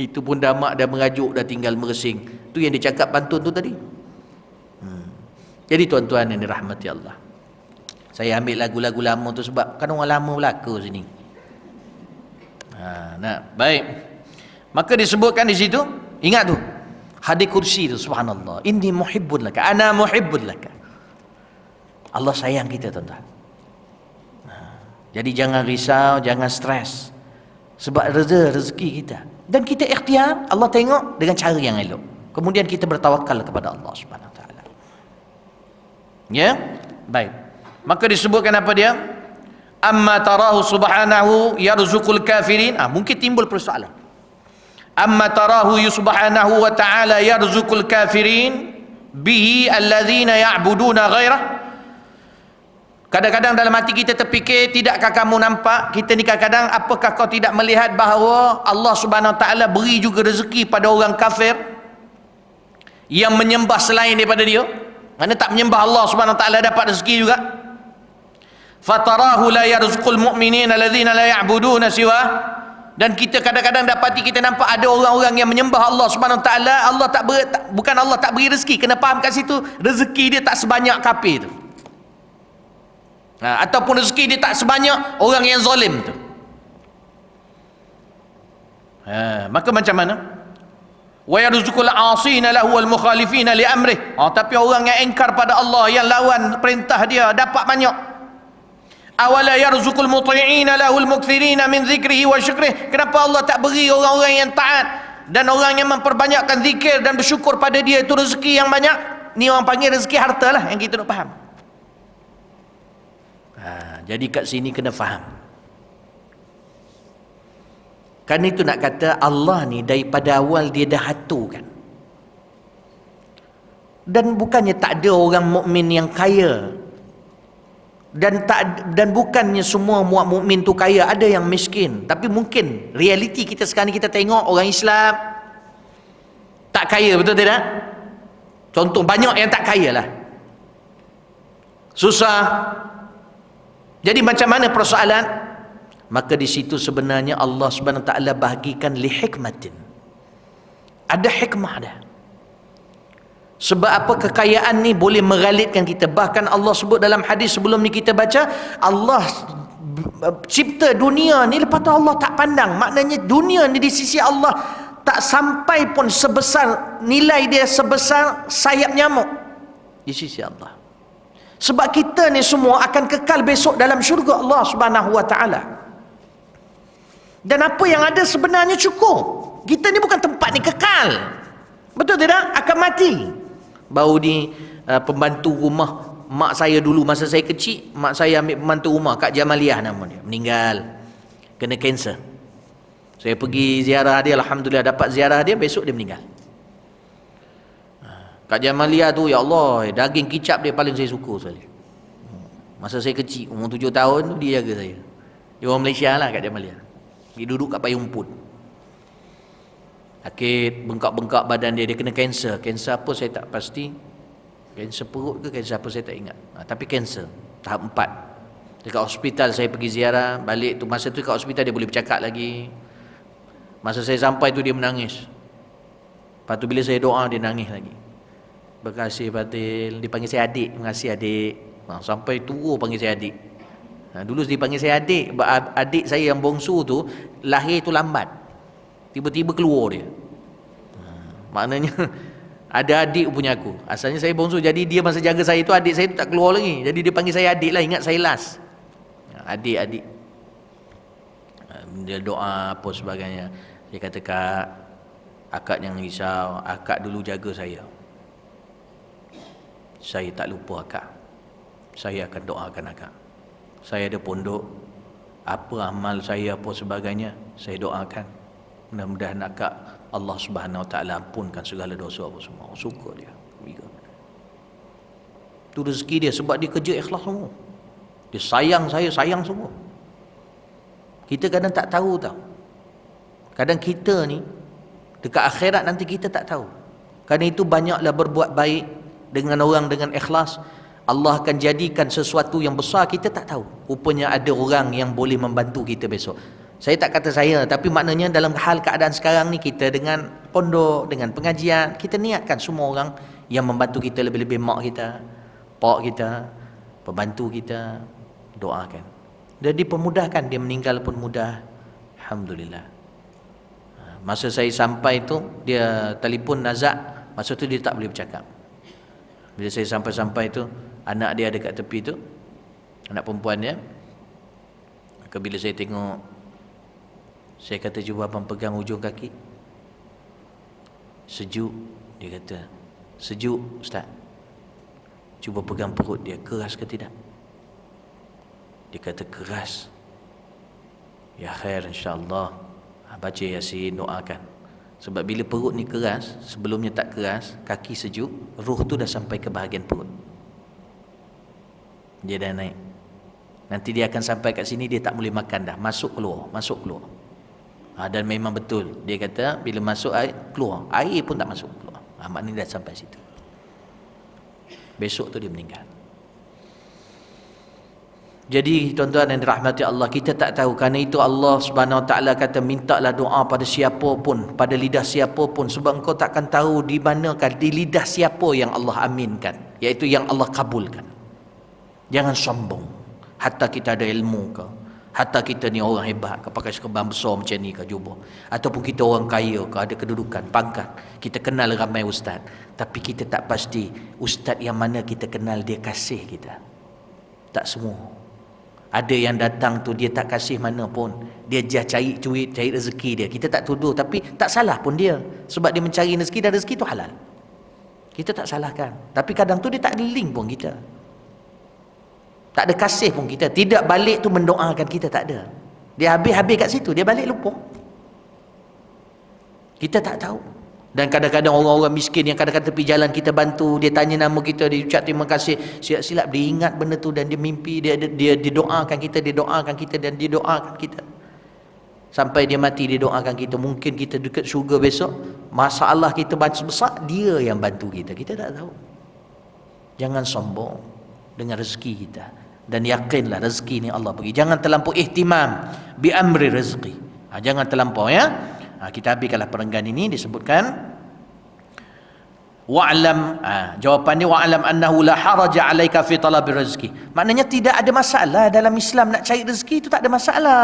Itu pun damak dah merajuk, dah tinggal meresing. Tu yang dia cakap pantun tu tadi. Jadi tuan-tuan yang dirahmati Allah, saya ambil lagu-lagu lama tu sebab kan orang lama Melaka sini. Baik. Maka disebutkan di situ, ingat tu hadis kursi tu, subhanallah, inni muhibbun laka, ana muhibbun laka. Allah sayang kita tuan-tuan. Jadi jangan risau, jangan stres. Sebab rezeki kita. Dan kita ikhtiar, Allah tengok dengan cara yang elok. Kemudian kita bertawakal kepada Allah Subhanahu Wa Taala. Ya? Baik. Maka disebutkan apa dia? Amma tarahu subhanahu yarzuqul kafirin. Mungkin timbul persoalan. Amma tarahu subhanahu wa ta'ala yarzuqul kafirin bihi alladhina ya'buduna ghairah. Kadang-kadang dalam hati kita terfikir, tidakkah kamu nampak, kita ni kadang-kadang, apakah kau tidak melihat bahawa Allah Subhanahu Wa Taala beri juga rezeki pada orang kafir yang menyembah selain daripada dia? Mana tak menyembah Allah Subhanahu Wa Taala dapat rezeki juga. Fatarahu la yarzuqul mu'minin alladhina la ya'buduna siwa. Dan kita kadang-kadang dapati, kita nampak ada orang-orang yang menyembah Allah Subhanahu Wa Taala, bukan Allah tak beri rezeki. Kena faham kat situ, rezeki dia tak sebanyak kafir tu. Ataupun rezeki dia tak sebanyak orang yang zalim tu. Maka macam mana? Wa yarzuqul 'asina lahu wal mukhalifina li amrih. Tapi orang yang engkar pada Allah, yang lawan perintah dia, dapat banyak. Awala yarzuqul muti'ina lahu al mukthirina min dzikrihi wa syukrih. Kenapa Allah tak beri orang-orang yang taat dan orang yang memperbanyakkan zikir dan bersyukur pada dia itu rezeki yang banyak? Ni orang panggil rezeki harta lah, yang kita nak faham. Jadi kat sini kena faham. Kan itu nak kata Allah ni daripada awal dia dah aturkan. Dan bukannya tak ada orang mukmin yang kaya. Dan bukannya semua mukmin tu kaya, ada yang miskin. Tapi mungkin realiti kita sekarang ni, kita tengok orang Islam tak kaya, betul tidak? Contoh banyak yang tak kaya lah. Susah. Jadi macam mana persoalan? Maka di situ sebenarnya Allah Subhanahu Wa Taala bahagikan li hikmatin. Ada hikmah dah. Sebab apa? Kekayaan ni boleh meralitkan kita. Bahkan Allah sebut dalam hadis sebelum ni kita baca, Allah cipta dunia ni, lepas tu Allah tak pandang. Maknanya dunia ni di sisi Allah tak sampai pun sebesar, nilai dia sebesar sayap nyamuk di sisi Allah. Sebab kita ni semua akan kekal besok dalam syurga Allah Subhanahu Wa Taala. Dan apa yang ada sebenarnya cukup. Kita ni bukan tempat ni kekal. Betul tidak? Akan mati. Baru ni pembantu rumah mak saya dulu masa saya kecil, mak saya ambil pembantu rumah Kak Jamaliah nama dia, meninggal. Kena kanser. Saya pergi ziarah dia, alhamdulillah dapat ziarah dia, besok dia meninggal. Kak Jamalia tu, ya Allah, daging kicap dia paling saya suka sekali. Masa saya kecil, umur 7 tahun tu dia jaga saya. Dia orang Malaysia lah Kak Jamalia. Dia duduk kat payung pun. Sakit, bengkak-bengkak badan dia. Dia kena kanser. Kanser apa saya tak pasti. Kanser perut ke kanser apa saya tak ingat. Tapi kanser. Tahap 4. Dekat hospital saya pergi ziarah. Balik tu, masa tu kat hospital dia boleh bercakap lagi. Masa saya sampai tu dia menangis. Lepas tu bila saya doa dia nangis lagi. Berkasih Fatil. Dia panggil saya adik. Terima kasih adik. Sampai tua panggil saya adik. Dulu dia panggil saya adik. Adik saya yang bongsu tu lahir tu lambat. Tiba-tiba keluar dia. Maknanya ada adik punya aku. Asalnya saya bongsu, jadi dia masa jaga saya tu, adik saya tu tak keluar lagi. Jadi dia panggil saya adik lah, ingat saya last. Adik. Dia doa apa sebagainya. Dia kata, Kak, akak jangan risau, akak dulu jaga saya. Saya tak lupa akak. Saya akan doakan akak. Saya ada pondok, apa amal saya apa sebagainya, saya doakan. Mudah-mudahan akak Allah Subhanahu Wa Taala ampunkan segala dosa apa semua. Suka dia. Itu rezeki dia sebab dia kerja ikhlas semua. Dia sayang saya, sayang semua. Kita kadang tak tahu tau. Kadang kita ni dekat akhirat nanti kita tak tahu. Kerana itu banyaklah berbuat baik dengan orang dengan ikhlas. Allah akan jadikan sesuatu yang besar, kita tak tahu. Rupanya ada orang yang boleh membantu kita besok. Saya tak kata saya, tapi maknanya dalam hal keadaan sekarang ni, kita dengan pondok, dengan pengajian, kita niatkan semua orang yang membantu kita, lebih-lebih mak kita, pak kita, pembantu kita, doakan. Dan dipermudahkan, dia meninggal pun mudah. Alhamdulillah. Masa saya sampai tu, dia telefon nazak, masa tu dia tak boleh bercakap. Bila saya sampai-sampai tu, anak dia ada kat tepi tu, anak perempuan dia. Maka bila saya tengok, saya kata, cuba abang pegang hujung kaki. Sejuk. Dia kata, sejuk Ustaz. Cuba pegang perut dia, keras ke tidak? Dia kata keras. Ya khair insyaAllah. Baca Yasin, doakan. Sebab bila perut ni keras, sebelumnya tak keras, kaki sejuk, ruh tu dah sampai ke bahagian perut. Dia dah naik. Nanti dia akan sampai kat sini, dia tak boleh makan dah. Masuk keluar, masuk keluar. Dan memang betul. Dia kata bila masuk air, keluar. Air pun tak masuk, keluar. Maknanya dah sampai situ. Besok tu dia meninggal. Jadi tuan-tuan yang dirahmati Allah, kita tak tahu. Kerana itu Allah Subhanahu Wa Taala kata, mintalah doa pada siapa pun, pada lidah siapa pun, sebab engkau takkan tahu di manakah, di lidah siapa yang Allah aminkan, iaitu yang Allah kabulkan. Jangan sombong. Hatta kita ada ilmu ke, hatta kita ni orang hebat ke, pakai serban besar macam ni ke, jubah, ataupun kita orang kaya ke, ada kedudukan, pangkat, kita kenal ramai ustaz, tapi kita tak pasti ustaz yang mana kita kenal dia kasih kita. Tak semua. Ada yang datang tu dia tak kasih mana pun, dia cari duit, cari rezeki dia. Kita tak tuduh, tapi tak salah pun dia, sebab dia mencari rezeki dan rezeki tu halal. Kita tak salahkan, tapi kadang tu dia tak ada link pun kita, tak ada kasih pun kita, tidak balik tu mendoakan kita, tak ada. Dia habis-habis kat situ, dia balik lupa. Kita tak tahu. Dan kadang-kadang orang-orang miskin yang kadang-kadang tepi jalan kita bantu, dia tanya nama kita, dia ucap terima kasih, silap-silap dia ingat benda tu dan dia mimpi, dia doakan kita, dia doakan kita dan dia doakan kita. Sampai dia mati dia doakan kita. Mungkin kita dekat syurga besok, masalah kita besar, dia yang bantu kita. Kita tak tahu. Jangan sombong dengan rezeki kita, dan yakinlah rezeki ni Allah bagi. Jangan terlampau ihtimam bi amri rezeki. Jangan terlampau, ya. Kita habiskanlah perenggan ini. Disebutkan wa'lam, jawapan dia wa'lam annahu la haraja 'alaika fi talabir rezeki. Maknanya tidak ada masalah dalam Islam nak cari rezeki, itu tak ada masalah.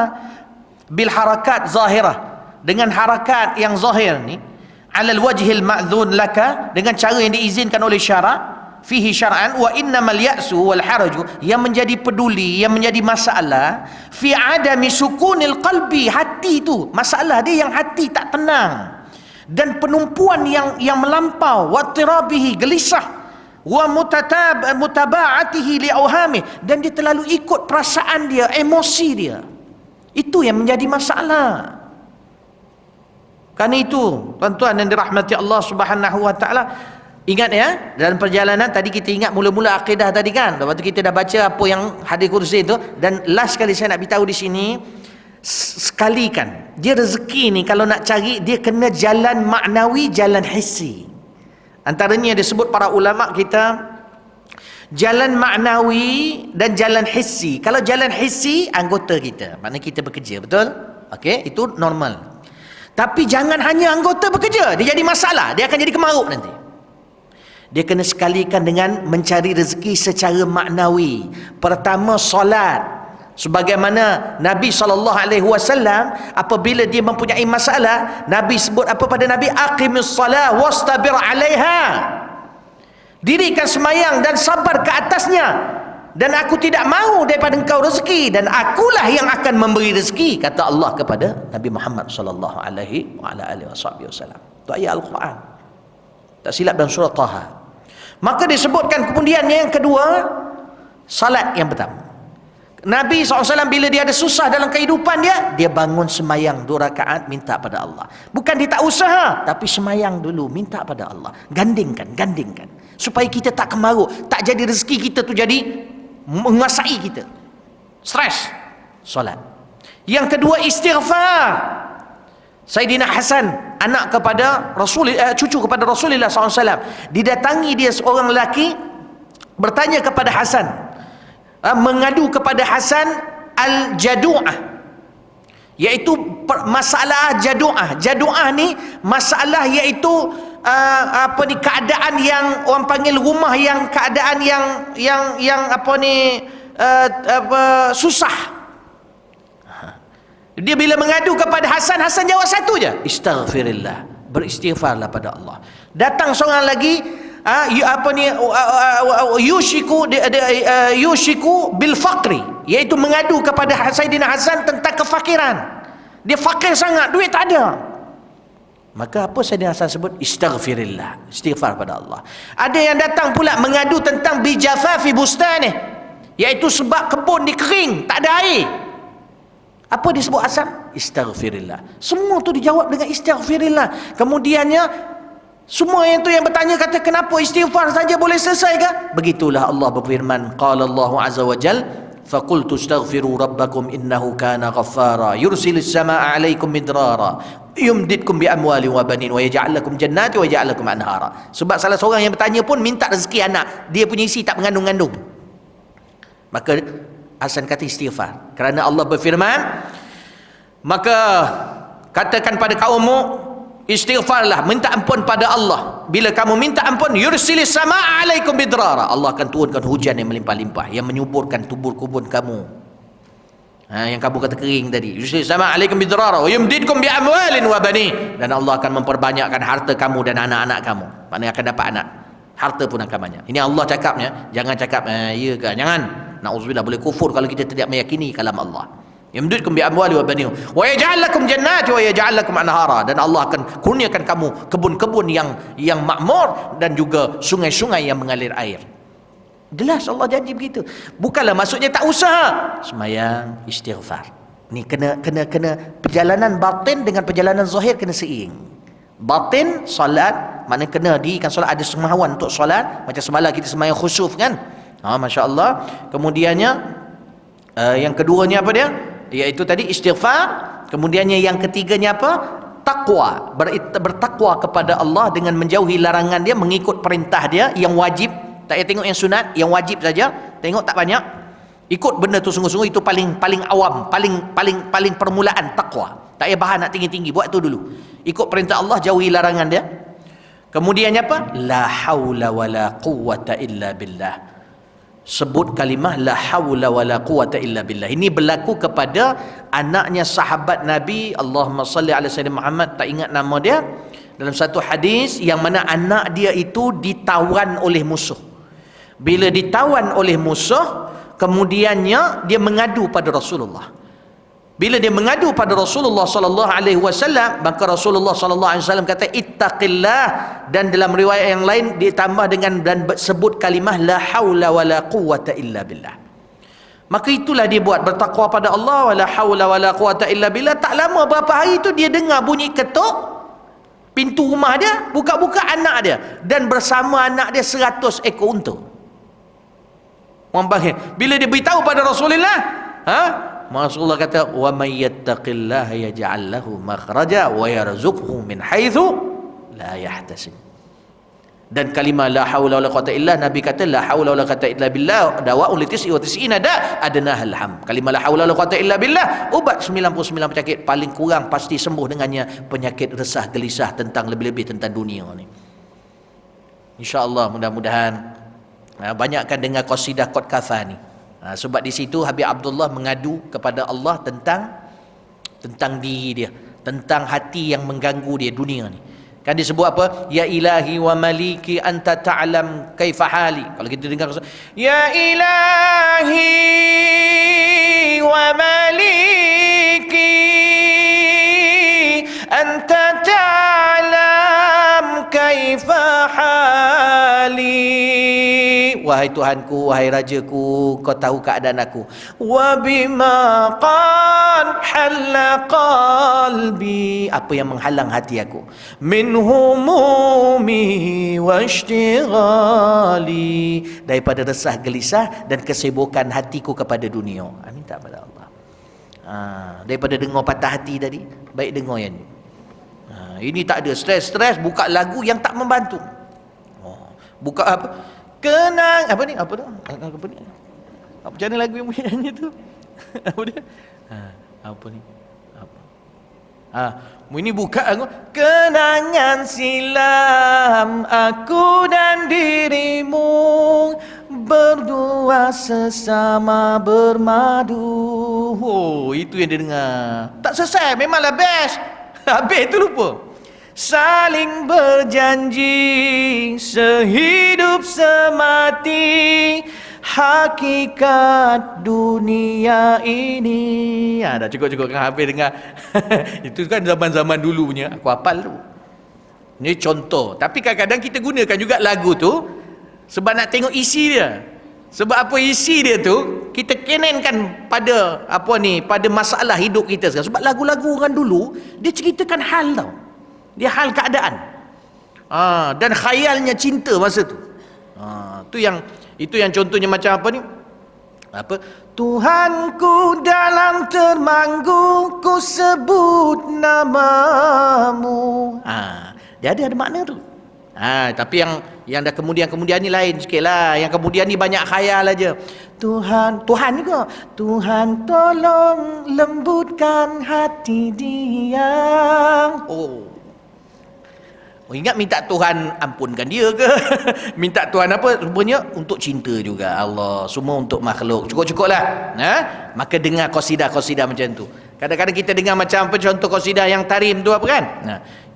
Bil harakat zahirah, dengan harakat yang zahir ni, 'alal wajhil ma'dzun laka, dengan cara yang diizinkan oleh syarak, fihi syar'an, wa innamal ya'su wal haraju, yang menjadi peduli, yang menjadi masalah fi adami sukunil qalbi, hati tu masalah dia, yang hati tak tenang, dan penumpuan yang melampau, wa tirabihi, gelisah, wa mutaba'atihi li awhami, dan dia terlalu ikut perasaan dia, emosi dia. Itu yang menjadi masalah. Karena itu tuan-tuan yang dirahmati Allah Subhanahu Wa Taala, Ingat ya, dalam perjalanan tadi kita ingat mula-mula akidah tadi kan. Lepas tu kita dah baca apa yang hadis kursi itu, dan last kali saya nak beritahu di sini, sekalikan dia rezeki ni kalau nak cari dia kena jalan maknawi, jalan hissi. Antaranya disebut para ulama kita jalan maknawi dan jalan hissi. Kalau jalan hissi, anggota kita, maknanya kita bekerja, betul? Okey, itu normal. Tapi jangan hanya anggota bekerja, dia jadi masalah, dia akan jadi kemaruk nanti. Dia kena sekalikan dengan mencari rezeki secara maknawi. Pertama, solat. Sebagaimana Nabi SAW apabila dia mempunyai masalah, Nabi sebut apa pada Nabi? Aqimus salah wastabir alaiha. Dirikan semayang dan sabar ke atasnya. Dan aku tidak mahu daripada engkau rezeki, dan akulah yang akan memberi rezeki, kata Allah kepada Nabi Muhammad SAW. Itu ayat Al-Quran. Tak silap dalam surah Taha. Maka disebutkan kemudiannya yang kedua, salat yang pertama. Nabi SAW bila dia ada susah dalam kehidupan dia bangun semayang 2 rakaat, minta pada Allah. Bukan dia tak usaha, tapi semayang dulu, minta pada Allah. Gandingkan. Supaya kita tak kemaruk, tak jadi rezeki kita tu jadi menguasai kita. Stres. Salat. Yang kedua, istighfar. Sayyidina Hasan, anak kepada cucu kepada Rasulullah SAW, didatangi dia seorang lelaki, bertanya kepada Hasan, mengadu kepada Hasan al-jadu'ah, iaitu masalah jadu'ah. Jadu'ah ni masalah iaitu keadaan yang orang panggil rumah yang keadaan yang susah. Dia bila mengadu kepada Hasan, Hasan jawab satu je, istaghfirillah, beristighfarlah pada Allah. Datang seorang lagi, yushiku bil faqri, iaitu mengadu kepada Sayyidina Hasan tentang kefakiran. Dia fakir sangat, duit tak ada. Maka apa Sayyidina Hasan sebut? Istaghfirillah, istighfar pada Allah. Ada yang datang pula mengadu tentang bijafafi bustani, iaitu sebab kebun dia kering, tak ada air. Apa disebut Hasan? Istaghfirillah. Semua tu dijawab dengan istaghfirillah. Kemudiannya semua yang tu yang bertanya kata, kenapa istighfar saja boleh selesai ke? Begitulah Allah berfirman, qala Allah azza wa jal, faqultu astaghfiru rabbakum innahu kana ghaffara yursilis samaa 'alaikum midrara yumdidkum bi amwalin wa banin wa yaj'al lakum jannati wa yaj'al lakum anhara. Sebab salah seorang yang bertanya pun minta rezeki anak, dia punya isi tak mengandung-ngandung. Maka Hasan kata istighfar, kerana Allah berfirman, maka katakan pada kaummu, istighfarlah, minta ampun pada Allah. Bila kamu minta ampun, yursilis samaa 'alaikum bidrara, Allah akan turunkan hujan yang melimpah-limpah, yang menyuburkan tubur kebun kamu, yang kamu kata kering tadi. Yursilis samaa 'alaikum bidrara wa yumdidkum bi amwalin wa banin, dan Allah akan memperbanyakkan harta kamu dan anak-anak kamu. Maknanya akan dapat anak, harta pun akan banyak. Ini Allah cakapnya, jangan cakap ya ke, jangan. Na'udzubillah, boleh kufur kalau kita tidak meyakini kalam Allah. Yamdudkum bi amwali wa banin wa yaj'al lakum jannati wa yaj'al lakum anhara, dan Allah akan kurniakan kamu kebun-kebun yang makmur dan juga sungai-sungai yang mengalir air. Jelas Allah janji begitu. Bukanlah maksudnya tak usaha. Semayang, istighfar. Ni kena perjalanan batin dengan perjalanan zahir kena seiring. Batin solat, maknanya kena dirikan solat, ada semahawan untuk solat. Macam semalam kita semayang khusyuf kan, masya-Allah. Kemudiannya yang keduanya apa dia? Iaitu tadi istighfar. Kemudiannya yang ketiganya apa? Takwa. Bertakwa kepada Allah dengan menjauhi larangan dia, mengikut perintah dia yang wajib. Tak payah tengok yang sunat, yang wajib saja. Tengok tak banyak. Ikut benda tu sungguh-sungguh, itu paling awam, paling permulaan takwa. Tak payah bahan nak tinggi-tinggi, buat tu dulu. Ikut perintah Allah, jauhi larangan dia. Kemudiannya apa? La haula wala quwwata illa billah. Sebut kalimah la haula wala quwwata illa billah. Ini berlaku kepada anaknya sahabat Nabi, Allahumma salli ala sayyidina Muhammad, tak ingat nama dia, dalam satu hadis yang mana anak dia itu ditawan oleh musuh. Bila ditawan oleh musuh, kemudiannya dia mengadu pada Rasulullah. Bila dia mengadu pada Rasulullah sallallahu alaihi wasallam, maka Rasulullah sallallahu alaihi wasallam kata ittaqillah, dan dalam riwayat yang lain ditambah dengan dan sebut kalimah la haula wala quwwata illa billah. Maka itulah dia buat, bertakwa pada Allah, wala haula wala quwwata illa billah. Tak lama berapa hari itu dia dengar bunyi ketuk pintu rumah dia, buka-buka anak dia, dan bersama anak dia 100 ekor unta. Orang panggil, bila dia beritahu pada Rasulullah, Rasulullah kata, wa may yattaqillaha yaj'al lahu makhraja wa yarzuqhu min haitsu la yahtasib. Dan kalimah la haula wala quwata illa, Nabi kata la haula wala quwata illa billah dawa'un li 99 da adnahal ham. Kalimah la haula wala quwata illa billah, ubat 99 penyakit, paling kurang pasti sembuh dengannya penyakit resah gelisah tentang lebih-lebih tentang dunia ni. Insya-Allah, mudah-mudahan banyakkan dengar qasidah Qad Kafa ni. Sebab di situ Habib Abdullah mengadu kepada Allah tentang diri dia, tentang hati yang mengganggu dia dunia ni. Kan disebut apa? Ya ilahi wa maliki anta ta'lam kaifa hali. Kalau kita dengar, ya ilahi wa maliki anta ta'lam kaifa hali. Wahai Tuhanku, wahai Rajaku, kau tahu keadaan aku. Wa bima qad halla qalbi, apa yang menghalang hati aku. Min humumi wa ishtighali, daripada resah gelisah dan kesibukan hatiku kepada dunia. Minta pada Allah. Daripada dengar patah hati tadi, baik dengar yang ni. Ini tak ada stres-stres, buka lagu yang tak membantu. Buka apa? Kenang apa ni? Apa tu? Apa ni? Apa macam mana lagu yang bunyinya tu? Apa dia? Apa ni? Apa? Ini buka aku. Kenangan silam aku dan dirimu berdua sesama bermadu. Oh, itu yang dia dengar. Tak selesai, memanglah best. Habis tu lupa. Saling berjanji sehidup semati hakikat dunia ini. Dah cukup kan habis dengar. Itu kan zaman-zaman dulu punya. Aku hafal tu. Ini contoh. Tapi kadang-kadang kita gunakan juga lagu tu sebab nak tengok isi dia. Sebab apa isi dia tu kita kenenkan pada pada masalah hidup kita sekarang. Sebab lagu-lagu orang dulu dia ceritakan hal tau. Dia hal keadaan. Dan khayalnya cinta masa tu. Itu yang contohnya macam apa ni? Tuhanku dalam termanggu ku sebut namamu. Dia ada makna tu. Tapi yang dah kemudian ni lain sikitlah. Yang kemudian ni banyak khayal aja. Tuhan juga. Tuhan tolong lembutkan hati dia. Ingat minta Tuhan ampunkan dia ke? Minta Tuhan apa? Rupanya untuk cinta juga. Allah, semua untuk makhluk. Cukup-cukuplah. Maka dengar qasidah-qasidah macam tu. Kadang-kadang kita dengar macam apa contoh qasidah yang tarim tu apa kan?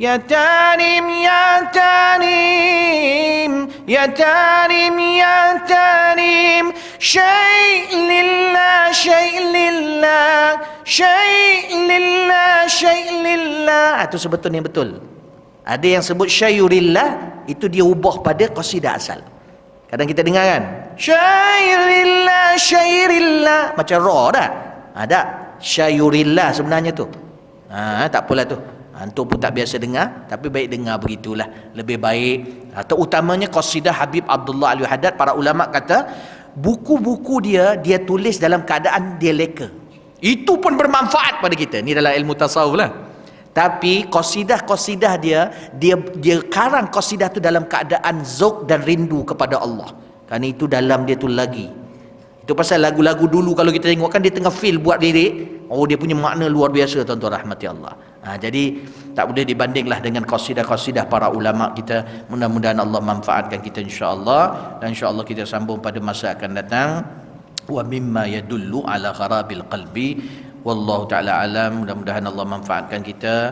Ya tarim, ya tarim, ya tarim, ya tarim, syai' lillah, syai' lillah, syai' lillah, syai' lillah. Itu sebetulnya betul. Ada yang sebut syairillah, itu dia ubah pada qasidah asal. Kadang kita dengar kan, syairillah, syairillah, macam ra dah. Ada syairillah sebenarnya tu. Tak apalah tu. Antum pun tak biasa dengar, tapi baik dengar begitulah. Lebih baik. Atau utamanya qasidah Habib Abdullah Al-Haddad, para ulama kata buku-buku dia tulis dalam keadaan dia leka. Itu pun bermanfaat pada kita. Ni dalam ilmu tasawuf lah. Tapi qasidah-qasidah dia karang qasidah tu dalam keadaan zauq dan rindu kepada Allah. Kerana itu dalam dia tu lagi. Itu pasal lagu-lagu dulu kalau kita tengok kan dia tengah feel buat lirik. Dia punya makna luar biasa tuan-tuan rahmati Allah. Jadi tak boleh dibandinglah dengan qasidah-qasidah para ulama kita. Mudah-mudahan Allah manfaatkan kita insya-Allah, dan insya-Allah kita sambung pada masa akan datang. Wa mimma yadullu ala kharabil qalbi. Wallahu ta'ala alam. Mudah-mudahan Allah manfaatkan kita.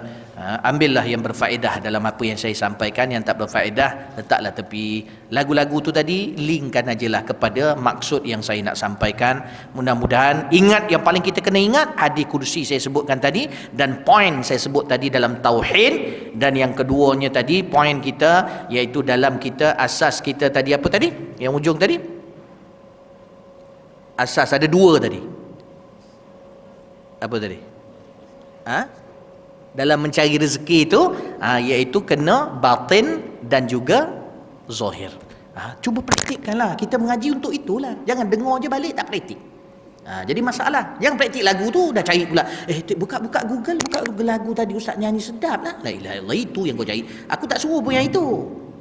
Ambillah yang berfaedah dalam apa yang saya sampaikan. Yang tak berfaedah letaklah tepi. Lagu-lagu tu tadi linkkan ajalah kepada maksud yang saya nak sampaikan. Mudah-mudahan ingat, yang paling kita kena ingat hadis kursi saya sebutkan tadi, dan poin saya sebut tadi dalam tauhid. Dan yang keduanya tadi poin kita, iaitu dalam kita asas kita tadi apa tadi? Yang ujung tadi? Asas ada dua tadi. Apa tadi? dalam mencari rezeki itu, iaitu kena batin dan juga zahir. Cuba praktikkanlah. Kita mengaji untuk itulah. Jangan dengar je balik tak praktik. Jadi masalah. Jangan praktik lagu tu dah cari pula. Buka Google lagu tadi ustaz nyanyi sedap lah. La ilaha illallah, itu yang kau cari. Aku tak suruh pun yang itu.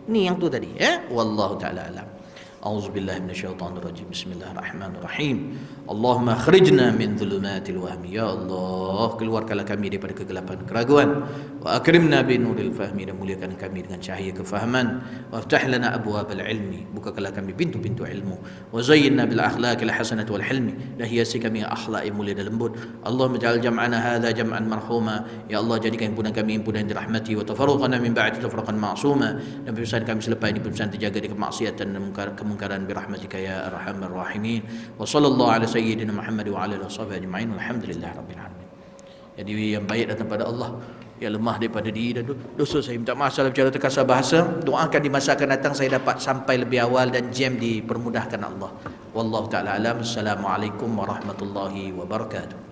Ni yang tu tadi, wallahu taala alam. A'udzubillahi minasyaitonirrajim. Bismillahirrahmanirrahim. Allahumma akhrijna min dhulumatil wahmi. Ya Allah, keluarkanlah kami daripada kegelapan keraguan. Wa akrimna bi nuril fahmi, dan muliakan kami dengan cahaya kefahaman. Wa aftah lana abwabal ilmi, bukakanlah kami pintu-pintu ilmu. Wa zayyinna bil akhlaqil hasanati wal hilmi, dan hiasi kami dengan akhlak yang mulia dan lembut. Allahumma ja'al jam'ana hadza jam'an marhuma. Ya Allah, jadikan himpunan kami himpunan yang dirahmati, wa tafarruqana min ba'di tafarruqan ma'suma, dan perpisahan kami selepas ini perpisahan terjaga dari kemaksiatan dan kemungkaran birahmatika ya arhamar rahimin. Wa sallallahu ala sayyidina Muhammad wa ala alihi washabihi ajma'in. Alhamdulillah rabbil alamin. Jadi yang baik datang pada Allah, yang lemah daripada diri dan dosa. Saya minta maaf salah bicara terkasar bahasa. Doakan di masa akan datang saya dapat sampai lebih awal dan jam dipermudahkan Allah. Wallahu taala alam. Assalamualaikum warahmatullahi wabarakatuh.